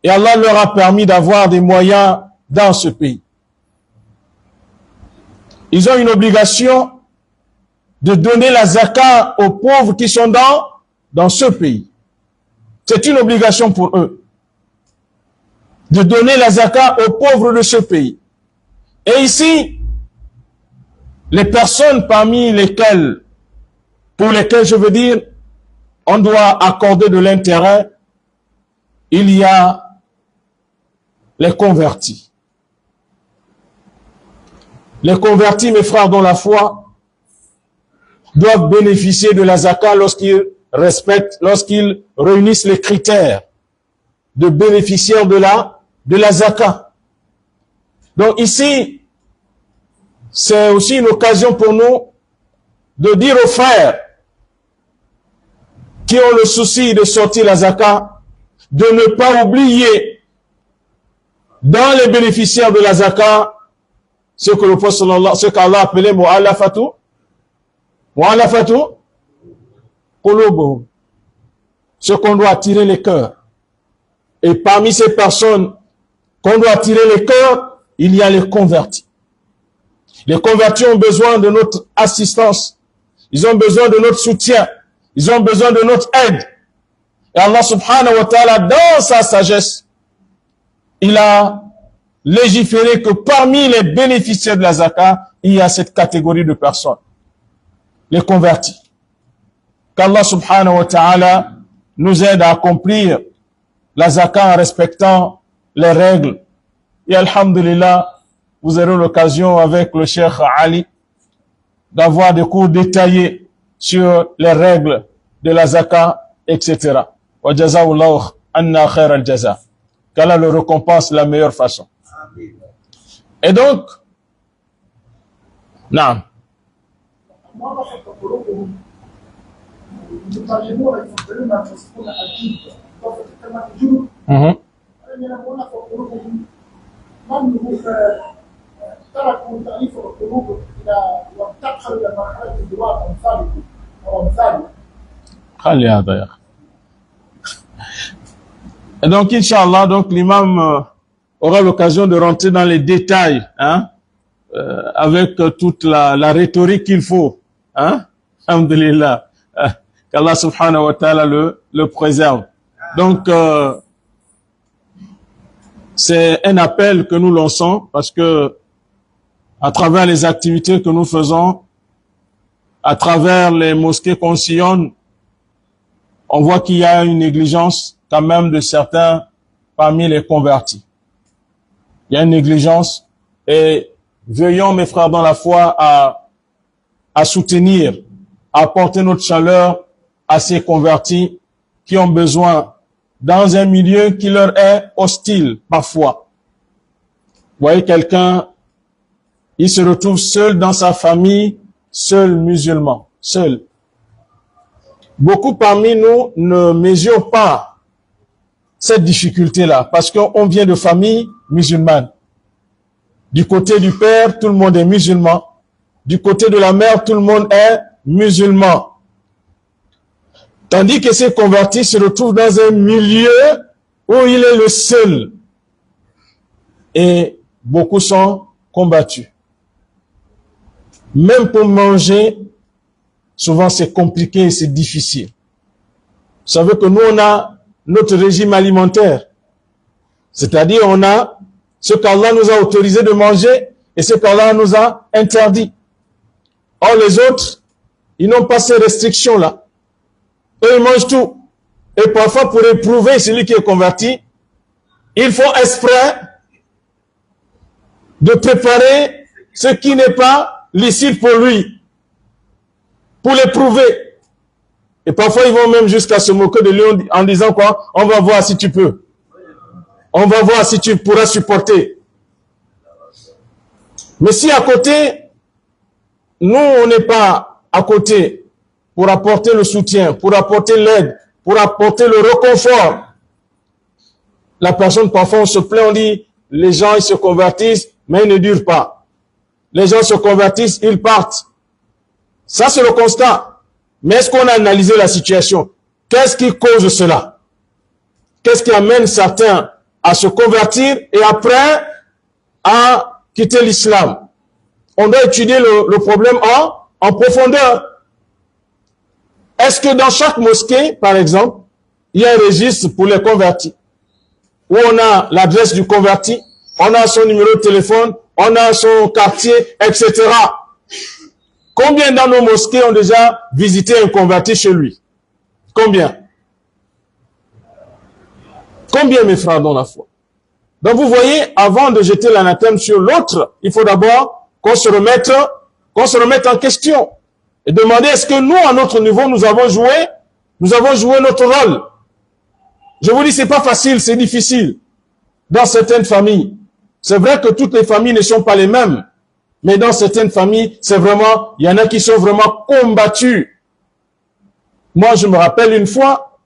[SPEAKER 1] et Allah leur a permis d'avoir des moyens dans ce pays. Ils ont une obligation de donner la zakat aux pauvres qui sont dans ce pays. C'est une obligation pour eux de donner la zakat aux pauvres de ce pays. Et ici, les personnes parmi lesquelles, pour lesquelles je veux dire, on doit accorder de l'intérêt, il y a les convertis. Les convertis, mes frères dans la foi, doivent bénéficier de la zakat lorsqu'ils respectent, lorsqu'ils réunissent les critères de bénéficiaires de la zakat. Donc ici, c'est aussi une occasion pour nous de dire aux frères qui ont le souci de sortir la zakat, de ne pas oublier dans les bénéficiaires de la zakat ce que le prophète ce qu'Allah appelait mu'allafatu qulubuhum, ce qu'on doit attirer les cœurs. Et parmi ces personnes qu'on doit attirer les cœurs, il y a les convertis. Les convertis ont besoin de notre assistance. Ils ont besoin de notre soutien. Ils ont besoin de notre aide. Et Allah subhanahu wa ta'ala, dans sa sagesse, il a légiféré que parmi les bénéficiaires de la zakat, il y a cette catégorie de personnes. Les convertis. Qu'Allah subhanahu wa ta'ala nous aide à accomplir la zakat en respectant les règles. Et alhamdulillah, vous aurez l'occasion avec le Cheikh Ali d'avoir des cours détaillés sur les règles de la zakat, etc. Wa jazawallahu anna khair al-jaza. Qu'Allah le récompense de la meilleure façon. Et donc, naam. Et donc, Inch'Allah, donc l'imam aura l'occasion de rentrer dans les détails, hein, avec toute la rhétorique qu'il faut, hein, alhamdulillah, qu'Allah subhanahu wa ta'ala le préserve. Donc, c'est un appel que nous lançons parce que à travers les activités que nous faisons, à travers les mosquées qu'on sillonne, on voit qu'il y a une négligence quand même de certains parmi les convertis. Il y a une négligence et veillons, mes frères dans la foi, à soutenir, à apporter notre chaleur à ces convertis qui ont besoin dans un milieu qui leur est hostile parfois. Vous voyez quelqu'un, il se retrouve seul dans sa famille, seul musulman, seul. Beaucoup parmi nous ne mesurent pas cette difficulté-là parce qu'on vient de familles musulmanes. Du côté du père, tout le monde est musulman. Du côté de la mère, tout le monde est musulman. Tandis que ces convertis se retrouvent dans un milieu où il est le seul. Et beaucoup sont combattus. Même pour manger, souvent c'est compliqué et c'est difficile. Vous savez que nous, on a notre régime alimentaire. C'est-à-dire, on a ce qu'Allah nous a autorisé de manger et ce qu'Allah nous a interdit. Or, les autres, ils n'ont pas ces restrictions-là. Eux, ils mangent tout. Et parfois, pour éprouver celui qui est converti, ils font exprès de préparer ce qui n'est pas licite pour lui, pour l'éprouver. Et parfois, ils vont même jusqu'à se moquer de lui en disant quoi? On va voir si tu peux. On va voir si tu pourras supporter. Mais si à côté, nous, on n'est pas à côté pour apporter le soutien, pour apporter l'aide, pour apporter le réconfort, la personne, parfois, on se plaint, on dit, les gens, ils se convertissent, mais ils ne durent pas. Les gens se convertissent, ils partent. Ça, c'est le constat. Mais est-ce qu'on a analysé la situation? Qu'est-ce qui cause cela? Qu'est-ce qui amène certains à se convertir et après à quitter l'islam? On doit étudier le problème en profondeur. Est-ce que dans chaque mosquée, par exemple, il y a un registre pour les convertis, où on a l'adresse du converti, on a son numéro de téléphone, on a son quartier, etc. Combien dans nos mosquées ont déjà visité un converti chez lui? Combien? Combien, mes frères, dans la foi? Donc vous voyez, avant de jeter l'anathème sur l'autre, il faut d'abord qu'on se remette en question et demander est-ce que nous, à notre niveau, nous avons joué notre rôle. Je vous dis, c'est pas facile, c'est difficile. Dans certaines familles, c'est vrai que toutes les familles ne sont pas les mêmes, mais dans certaines familles, c'est vraiment, il y en a qui sont vraiment combattus. Moi, je me rappelle une fois,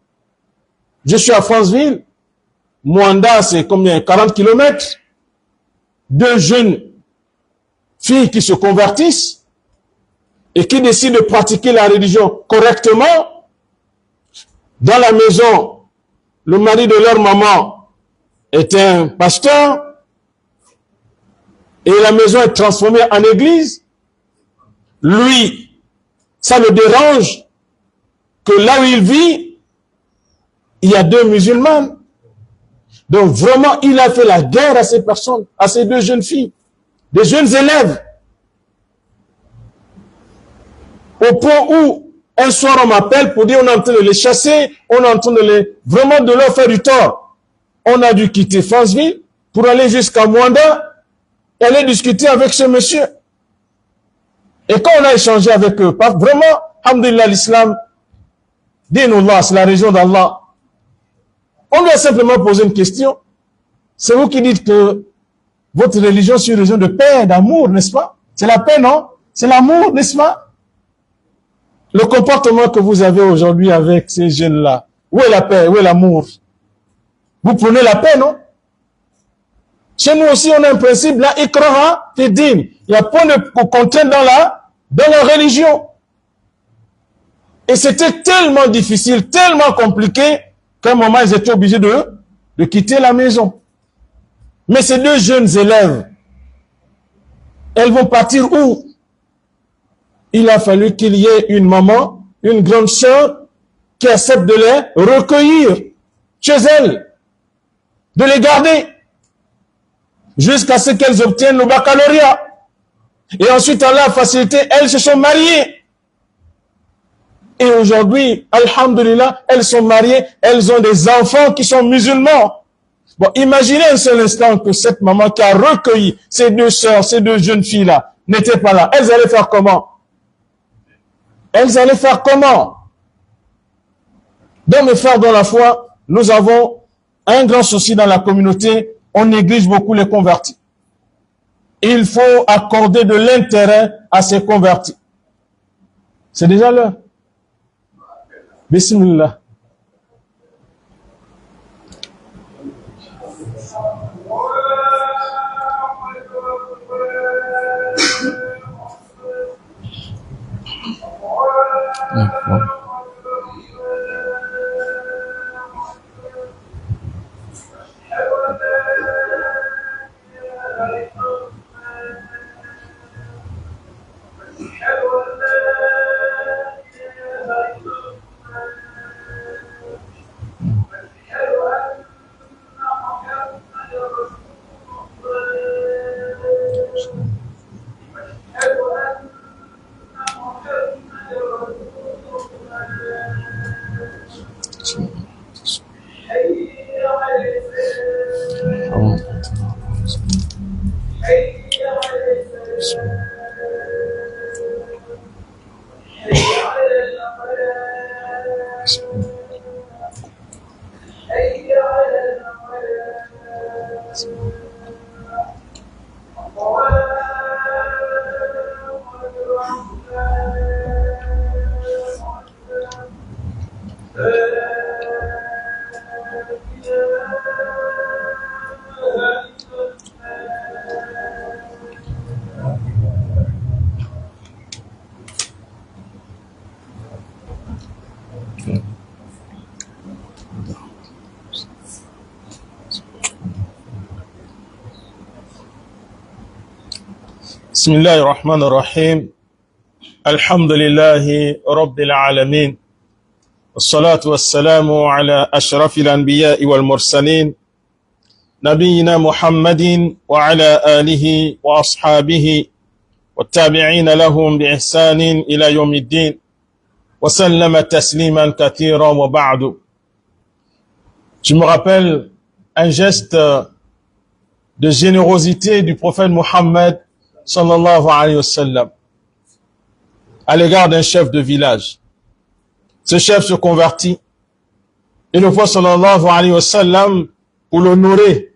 [SPEAKER 1] je suis à Franceville, Mwanda, c'est combien? 40 kilomètres. Deux jeunes filles qui se convertissent et qui décident de pratiquer la religion correctement. Dans la maison, le mari de leur maman est un pasteur et la maison est transformée en église. Lui, ça le dérange que là où il vit, il y a deux musulmanes. Donc vraiment, il a fait la guerre à ces personnes, à ces deux jeunes filles, des jeunes élèves. Au point où, un soir, on m'appelle pour dire on est en train de les chasser, on est en train vraiment de leur faire du tort. On a dû quitter Franceville pour aller jusqu'à Mwanda et aller discuter avec ce monsieur. Et quand on a échangé avec eux, vraiment, alhamdulillah, l'islam, dinullah, c'est la religion d'Allah. On lui a simplement posé une question. C'est vous qui dites que votre religion, c'est une religion de paix, d'amour, n'est-ce pas? C'est la paix, non? C'est l'amour, n'est-ce pas? Le comportement que vous avez aujourd'hui avec ces jeunes-là, où est la paix, où est l'amour? Vous prenez la paix, non? Chez nous aussi, on a un principe, la ikraha fi din. Il n'y a pas de contrainte dans la religion. Et c'était tellement difficile, tellement compliqué, qu'à un moment, ils étaient obligés de quitter la maison. Mais ces deux jeunes élèves, elles vont partir où? Il a fallu qu'il y ait une maman, une grande sœur, qui accepte de les recueillir chez elles, de les garder, jusqu'à ce qu'elles obtiennent le baccalauréat. Et ensuite, Allah a facilité, elles se sont mariées. Et aujourd'hui, alhamdulillah, elles sont mariées, elles ont des enfants qui sont musulmans. Bon, imaginez un seul instant que cette maman qui a recueilli ces deux sœurs, ces deux jeunes filles-là, n'était pas là. Elles allaient faire comment? Elles allaient faire comment? Donc, mes frères dans la foi, nous avons un grand souci dans la communauté, on néglige beaucoup les convertis. Il faut accorder de l'intérêt à ces convertis. C'est déjà l'heure. Bismillah. بسم الله الرحمن الرحيم الحمد لله رب العالمين والصلاة والسلام على أشرف الأنبياء والمرسلين نبينا محمد وعلى آله وأصحابه والتابعين لهم بإحسان إلى يوم الدين وسلم تسليما كثيرا وبعد. Je me rappelle un geste de générosité du prophète Mohammed sallallahu alayhi wa sallam à l'égard d'un chef de village. Ce chef se convertit et le prophète sallallahu alayhi wa sallam, pour l'honorer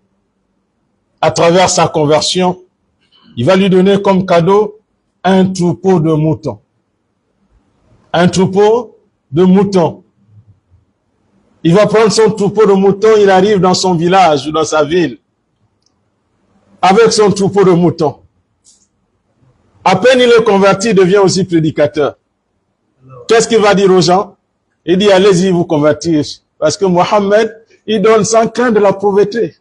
[SPEAKER 1] à travers sa conversion, il va lui donner comme cadeau un troupeau de moutons. Un troupeau de moutons. Il va prendre son troupeau de moutons, il arrive dans son village ou dans sa ville avec son troupeau de moutons. À peine il est converti, il devient aussi prédicateur. Qu'est-ce qu'il va dire aux gens? Il dit, allez-y vous convertir. Parce que Mohammed, il donne sans craindre de la pauvreté.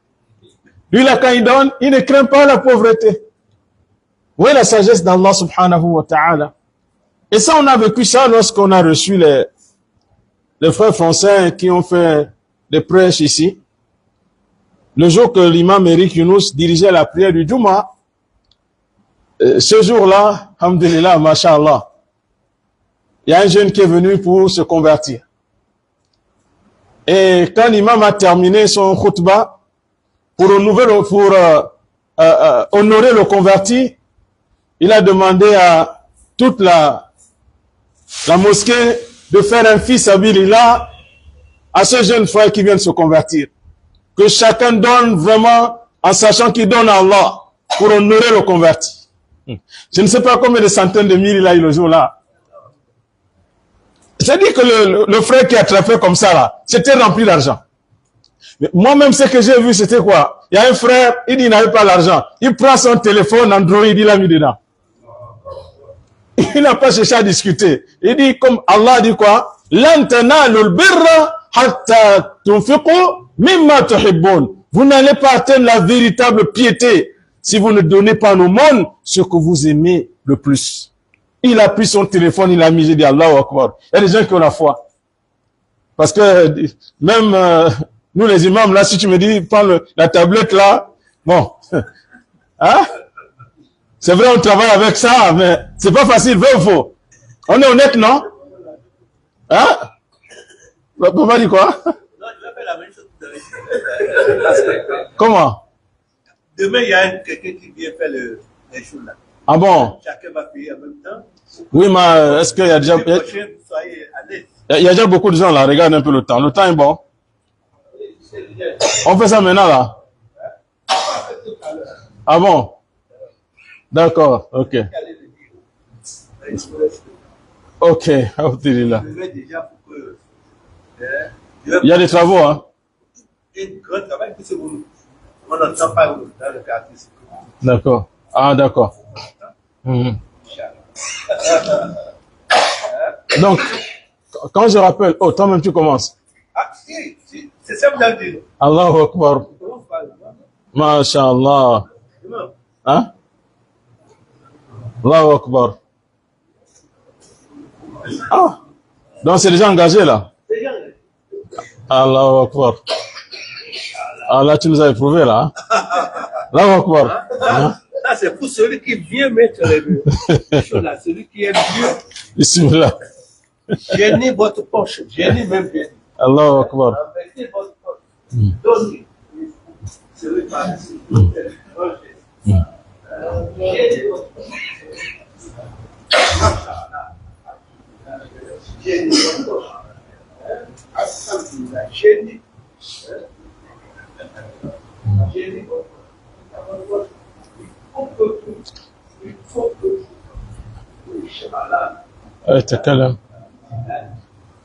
[SPEAKER 1] Lui, là, quand il donne, il ne craint pas la pauvreté. Où est la sagesse d'Allah subhanahu wa ta'ala? Et ça, on a vécu ça lorsqu'on a reçu les frères français qui ont fait des prêches ici. Le jour que l'imam Eric Younous dirigeait la prière du Juma, ce jour-là, alhamdulillah, mashallah, il y a un jeune qui est venu pour se convertir. Et quand l'imam a terminé son khutbah, pour honorer le converti, il a demandé à toute la mosquée de faire un fils sabilillah à ce jeune frère qui vient de se convertir. Que chacun donne vraiment en sachant qu'il donne à Allah pour honorer le converti. Je ne sais pas combien de centaines de mille il a eu le jour-là. C'est-à-dire que le frère qui a attrapé comme ça, là, c'était rempli d'argent. Mais moi-même, ce que j'ai vu, c'était quoi? Il y a un frère, il dit qu'il n'avait pas l'argent. Il prend son téléphone Android, il l'a mis dedans. Il n'a pas cherché à discuter. Il dit, comme Allah dit quoi? Lan tanalul birra hatta tunfiqu mimma tuhibbun. Vous n'allez pas atteindre la véritable piété si vous ne donnez pas au monde ce que vous aimez le plus. Il a pris son téléphone, il a mis, j'ai dit Allahu Akbar. Il y a des gens qui ont la foi. Parce que même nous les imams, là, si tu me dis, prends la tablette là, bon. Hein? C'est vrai, on travaille avec ça, mais c'est pas facile, vrai ou faux? On est honnête, non? Hein? Papa dit quoi?
[SPEAKER 3] Non, je vais faire la même chose que vous avez dit.
[SPEAKER 1] Comment?
[SPEAKER 3] Demain, il y a quelqu'un qui vient faire les choses là.
[SPEAKER 1] Ah bon?
[SPEAKER 3] Chacun va payer en même temps.
[SPEAKER 1] Oui, mais est-ce qu'il y a déjà...
[SPEAKER 3] Le prochain, vous soyez à l'aise.
[SPEAKER 1] Il y a déjà beaucoup de gens là, regarde un peu le temps. Le temps est bon. On fait ça maintenant là. Ah bon? D'accord, ok. Ok, alhamdulillah.
[SPEAKER 3] Je vais déjà pour que...
[SPEAKER 1] Il y a des travaux, hein?
[SPEAKER 3] Un grand travail, que c'est bon. On n'entend pas dans le quartier.
[SPEAKER 1] D'accord. Ah, d'accord. Mhm. Donc, quand je rappelle, oh, toi-même tu commences.
[SPEAKER 3] Ah, si, c'est ça que vous avez dit.
[SPEAKER 1] Allahu Akbar. Masha'Allah. Hein? Allahu Akbar. Ah, donc c'est déjà engagé là. Allahu Akbar. Ah là, tu nous as éprouvé là. Hein? Allahu Akbar. Hein?
[SPEAKER 3] Ça, c'est pour celui qui vient mettre les choses là, celui qui est vieux.
[SPEAKER 1] Bismillah.
[SPEAKER 3] Gênez votre poche, gênez même bien.
[SPEAKER 1] Allahu Akbar.
[SPEAKER 3] Embêtez votre poche. Donnez.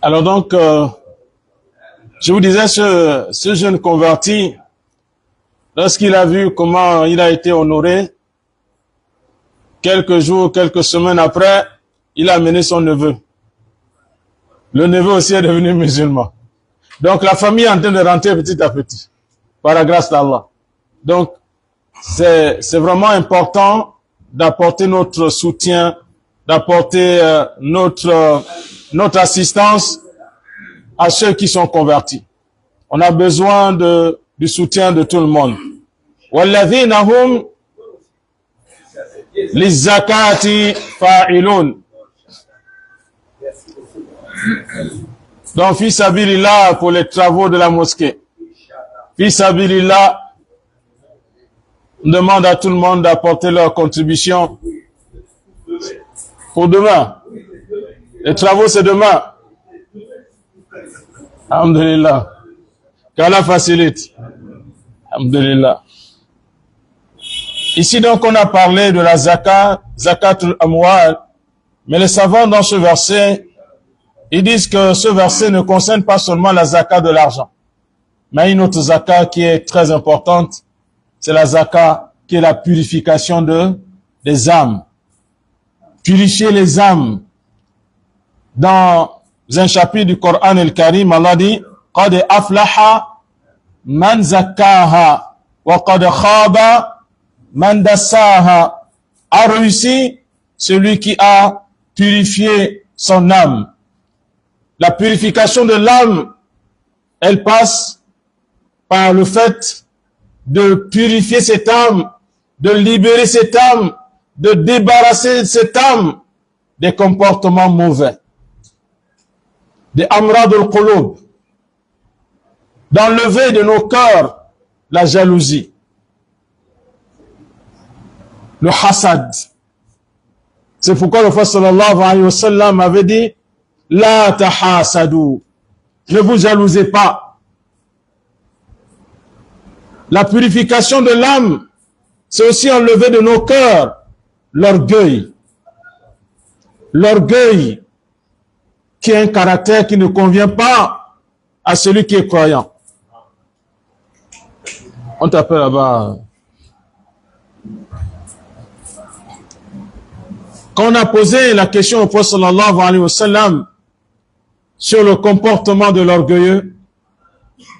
[SPEAKER 1] Alors donc, je vous disais, ce jeune converti, lorsqu'il a vu comment il a été honoré, quelques jours, quelques semaines après, il a amené son neveu. Le neveu aussi est devenu musulman. Donc la famille est en train de rentrer petit à petit, par la grâce d'Allah. Donc, c'est vraiment important d'apporter notre soutien, d'apporter notre assistance à ceux qui sont convertis. On a besoin du soutien de tout le monde. وَالَّذِينَ هُمْ لِلزَّكَاةِ فَاعِلُونَ. Donc, fi sabilillah pour les travaux de la mosquée. Fi sabilillah, on demande à tout le monde d'apporter leur contribution pour demain. Les travaux, c'est demain. Alhamdulillah. Qu'Allah facilite. Alhamdulillah. Ici, donc, on a parlé de la zakat, zakatul amwal. Mais les savants, dans ce verset, ils disent que ce verset ne concerne pas seulement la zakat de l'argent. Mais une autre zakat qui est très importante, c'est la zakat qui est la purification des âmes. Purifier les âmes. Dans un chapitre du Coran al-Karim, Allah dit « Qad aflaha man zakkaha wa qad khaba man dassaha » A réussi celui qui a purifié son âme. La purification de l'âme, elle passe par le fait de purifier cette âme, de libérer cette âme, de débarrasser cette âme des comportements mauvais, des amrad al-qulub, d'enlever de nos cœurs la jalousie, le hasad. C'est pourquoi le prophète sallallahu alayhi wa sallam avait dit la tahasadu, ne vous jalousez pas. La purification de l'âme, c'est aussi enlever de nos cœurs l'orgueil. L'orgueil qui est un caractère qui ne convient pas à celui qui est croyant. On t'appelle là-bas. Quand on a posé la question au prophète sallallahu alayhi wa sallam sur le comportement de l'orgueilleux,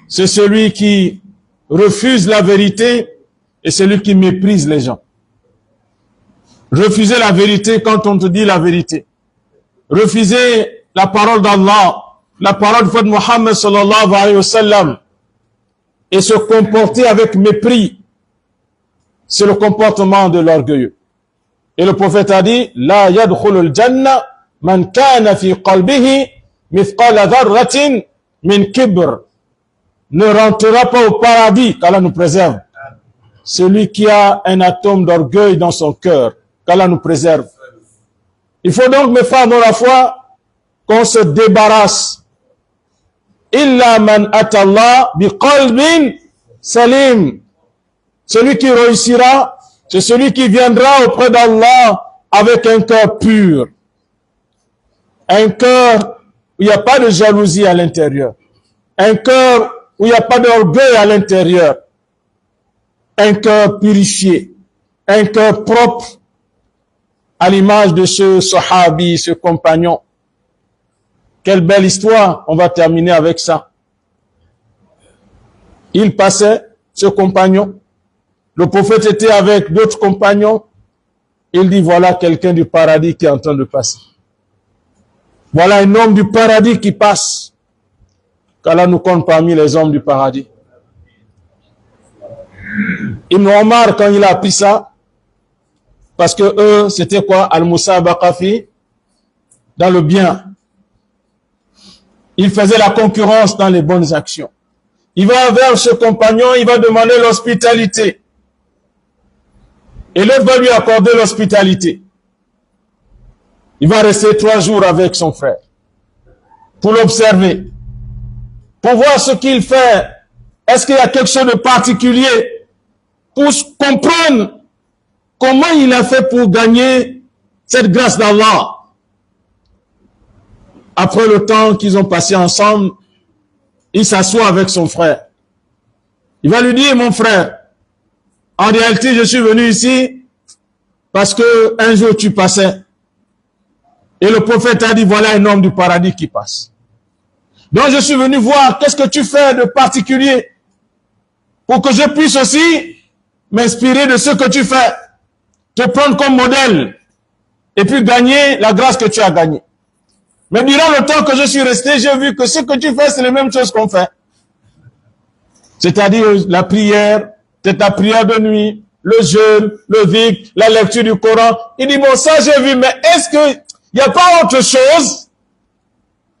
[SPEAKER 1] c'est celui qui refuse la vérité et celui qui méprise les gens. Refuser la vérité quand on te dit la vérité. Refuser la parole d'Allah, la parole du prophète Mohammed sallallahu alayhi wa sallam et se comporter avec mépris, c'est le comportement de l'orgueilleux. Et le prophète a dit, la yadkhulul janna man kana fi qalbihi mithqala dharratin min kibr. Ne rentrera pas au paradis, qu'Allah nous préserve. Celui qui a un atome d'orgueil dans son cœur, qu'Allah nous préserve. Il faut donc, mes frères dans la foi, qu'on se débarrasse. Illa man atallah bi qalbin salim. Celui qui réussira, c'est celui qui viendra auprès d'Allah avec un cœur pur. Un cœur où il n'y a pas de jalousie à l'intérieur. Un cœur où il n'y a pas d'orgueil à l'intérieur. Un cœur purifié. Un cœur propre à l'image de ce sahabi, ce compagnon. Quelle belle histoire. On va terminer avec ça. Il passait, ce compagnon. Le prophète était avec d'autres compagnons. Il dit, voilà quelqu'un du paradis qui est en train de passer. Voilà un homme du paradis qui passe. Qu'Allah nous compte parmi les hommes du paradis. Ibn Omar, quand il a appris ça, parce que eux, c'était quoi? Al-Musabaqa fi, dans le bien. Ils faisaient la concurrence dans les bonnes actions. il va vers ce compagnon, il va demander l'hospitalité. Et l'autre va lui accorder l'hospitalité. Il va rester 3 jours avec son frère pour l'observer, pour voir ce qu'il fait. Est-ce qu'il y a quelque chose de particulier pour comprendre comment il a fait pour gagner cette grâce d'Allah. Après le temps qu'ils ont passé ensemble, il s'assoit avec son frère. Il va lui dire, mon frère, en réalité, je suis venu ici parce que un jour tu passais. Et le prophète a dit, voilà un homme du paradis qui passe. Donc je suis venu voir qu'est-ce que tu fais de particulier pour que je puisse aussi m'inspirer de ce que tu fais, te prendre comme modèle et puis gagner la grâce que tu as gagnée. Mais durant le temps que je suis resté, j'ai vu que ce que tu fais, c'est les mêmes choses qu'on fait. C'est-à-dire la prière, c'est ta prière de nuit, le jeûne, le dhikr, la lecture du Coran. Il dit, bon, ça j'ai vu, mais est-ce que il n'y a pas autre chose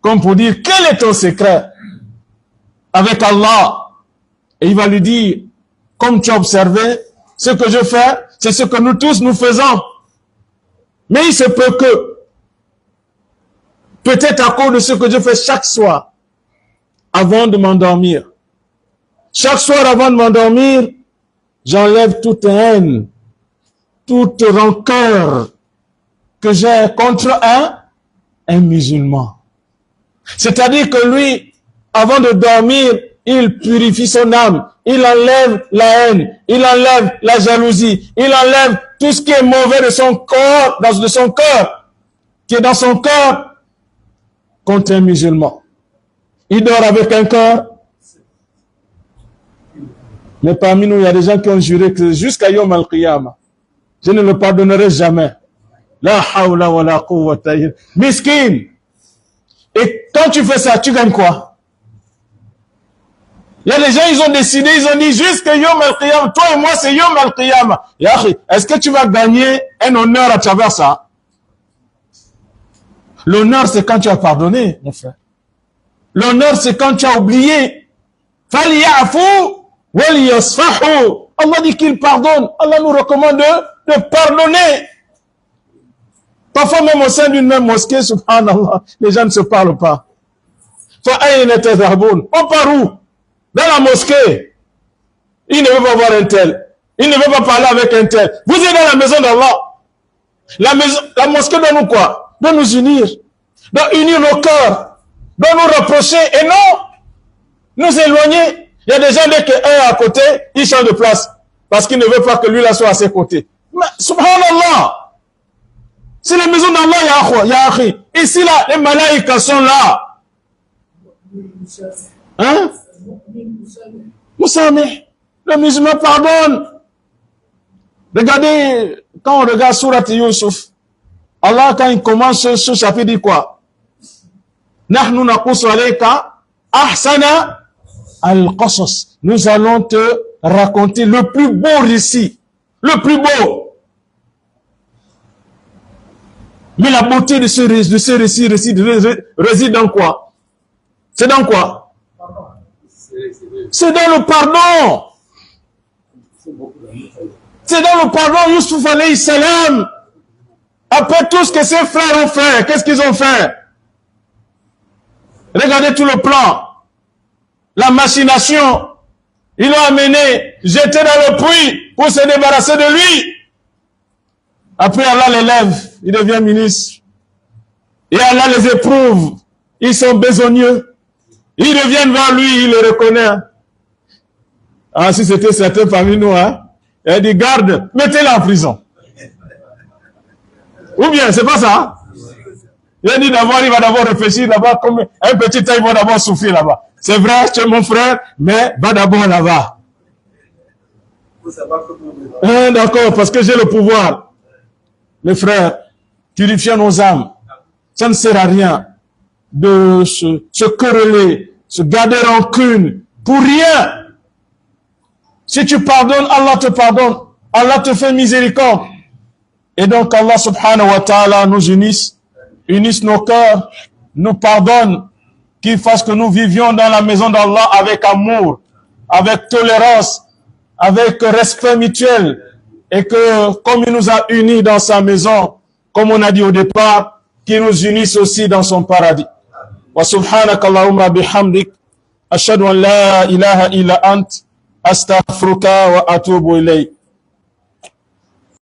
[SPEAKER 1] comme pour dire, quel est ton secret avec Allah? Et il va lui dire, comme tu as observé, ce que je fais, c'est ce que nous tous nous faisons. Mais il se peut que, peut-être à cause de ce que je fais chaque soir, avant de m'endormir. Chaque soir avant de m'endormir, j'enlève toute haine, toute rancœur que j'ai contre un musulman. C'est-à-dire que lui, avant de dormir, il purifie son âme, il enlève la haine, il enlève la jalousie, il enlève tout ce qui est mauvais de son corps, de son cœur, qui est dans son cœur, contre un musulman. Il dort avec un cœur. Mais parmi nous, il y a des gens qui ont juré que jusqu'à Yom al-Qiyamah, je ne le pardonnerai jamais. La hawla wa la quwwata illa billah. Miskin. Et quand tu fais ça, tu gagnes quoi? Il y a des gens, ils ont décidé, ils ont dit jusqu'à Yom al-Qiyamah, toi et moi c'est Yom al-Qiyamah. Est-ce que tu vas gagner un honneur à travers ça? L'honneur, c'est quand tu as pardonné, mon frère. L'honneur, c'est quand tu as oublié. Falyafu wal yasfahu. Allah dit qu'il pardonne. Allah nous recommande de pardonner. Parfois même au sein d'une même mosquée, subhanallah, les gens ne se parlent pas. Fa'ayna tadhhabun. On part où? Dans la mosquée. Il ne veut pas voir un tel. Il ne veut pas parler avec un tel. Vous êtes dans la maison d'Allah. La mosquée doit nous quoi? Doit nous unir. Doit unir nos cœurs. Doit nous rapprocher et non nous éloigner. Il y a des gens, dès qu'un est à côté, il change de place. Parce qu'il ne veut pas que lui là soit à ses côtés. Mais, subhanallah. C'est la maison d'Allah, ya akhi. Ici là, les malaïkas sont là. Hein? Moussameh. Le musulman pardonne. Regardez, quand on regarde Surat Yusuf, Allah, quand il commence ce chapitre, dit quoi? Nahnu naqussu alayka ahsana al-qasas. Nous allons te raconter le plus beau récit. Le plus beau. Mais la beauté de ce récit réside dans quoi? C'est dans quoi? C'est dans le pardon. C'est dans le pardon. Yusuf alayhi salam. Après tout ce que ses frères ont fait, qu'est-ce qu'ils ont fait? Regardez tout le plan. La machination. Ils l'ont amené, jeté dans le puits pour se débarrasser de lui. Après, Allah l'élève, il devient ministre. Et Allah les éprouve. Ils sont besogneux. Ils reviennent vers lui, il les reconnaît. Ah, si c'était certains parmi nous, hein. Il dit, garde, mettez-le en prison. Ou bien, c'est pas ça? Il a dit d'abord, il va d'abord réfléchir, d'abord, comme un petit temps, il va d'abord souffrir là-bas. C'est vrai, tu es mon frère, mais va d'abord là-bas. D'accord, parce que j'ai le pouvoir. Mes frères, purifions nos âmes. Ça ne sert à rien de se quereller, se garder rancune pour rien. Si tu pardonnes, Allah te pardonne. Allah te fait miséricorde. Et donc Allah subhanahu wa ta'ala nous unisse nos cœurs, nous pardonne qui fasse que nous vivions dans la maison d'Allah avec amour, avec tolérance, avec respect mutuel, et que comme il nous a unis dans sa maison, comme on a dit au départ, qu'il nous unisse aussi dans son paradis. Wa subhanaka Allahumma bihamdik, ashhadu an la ilaha illa ant, astaghfiruka wa atubu ilayk.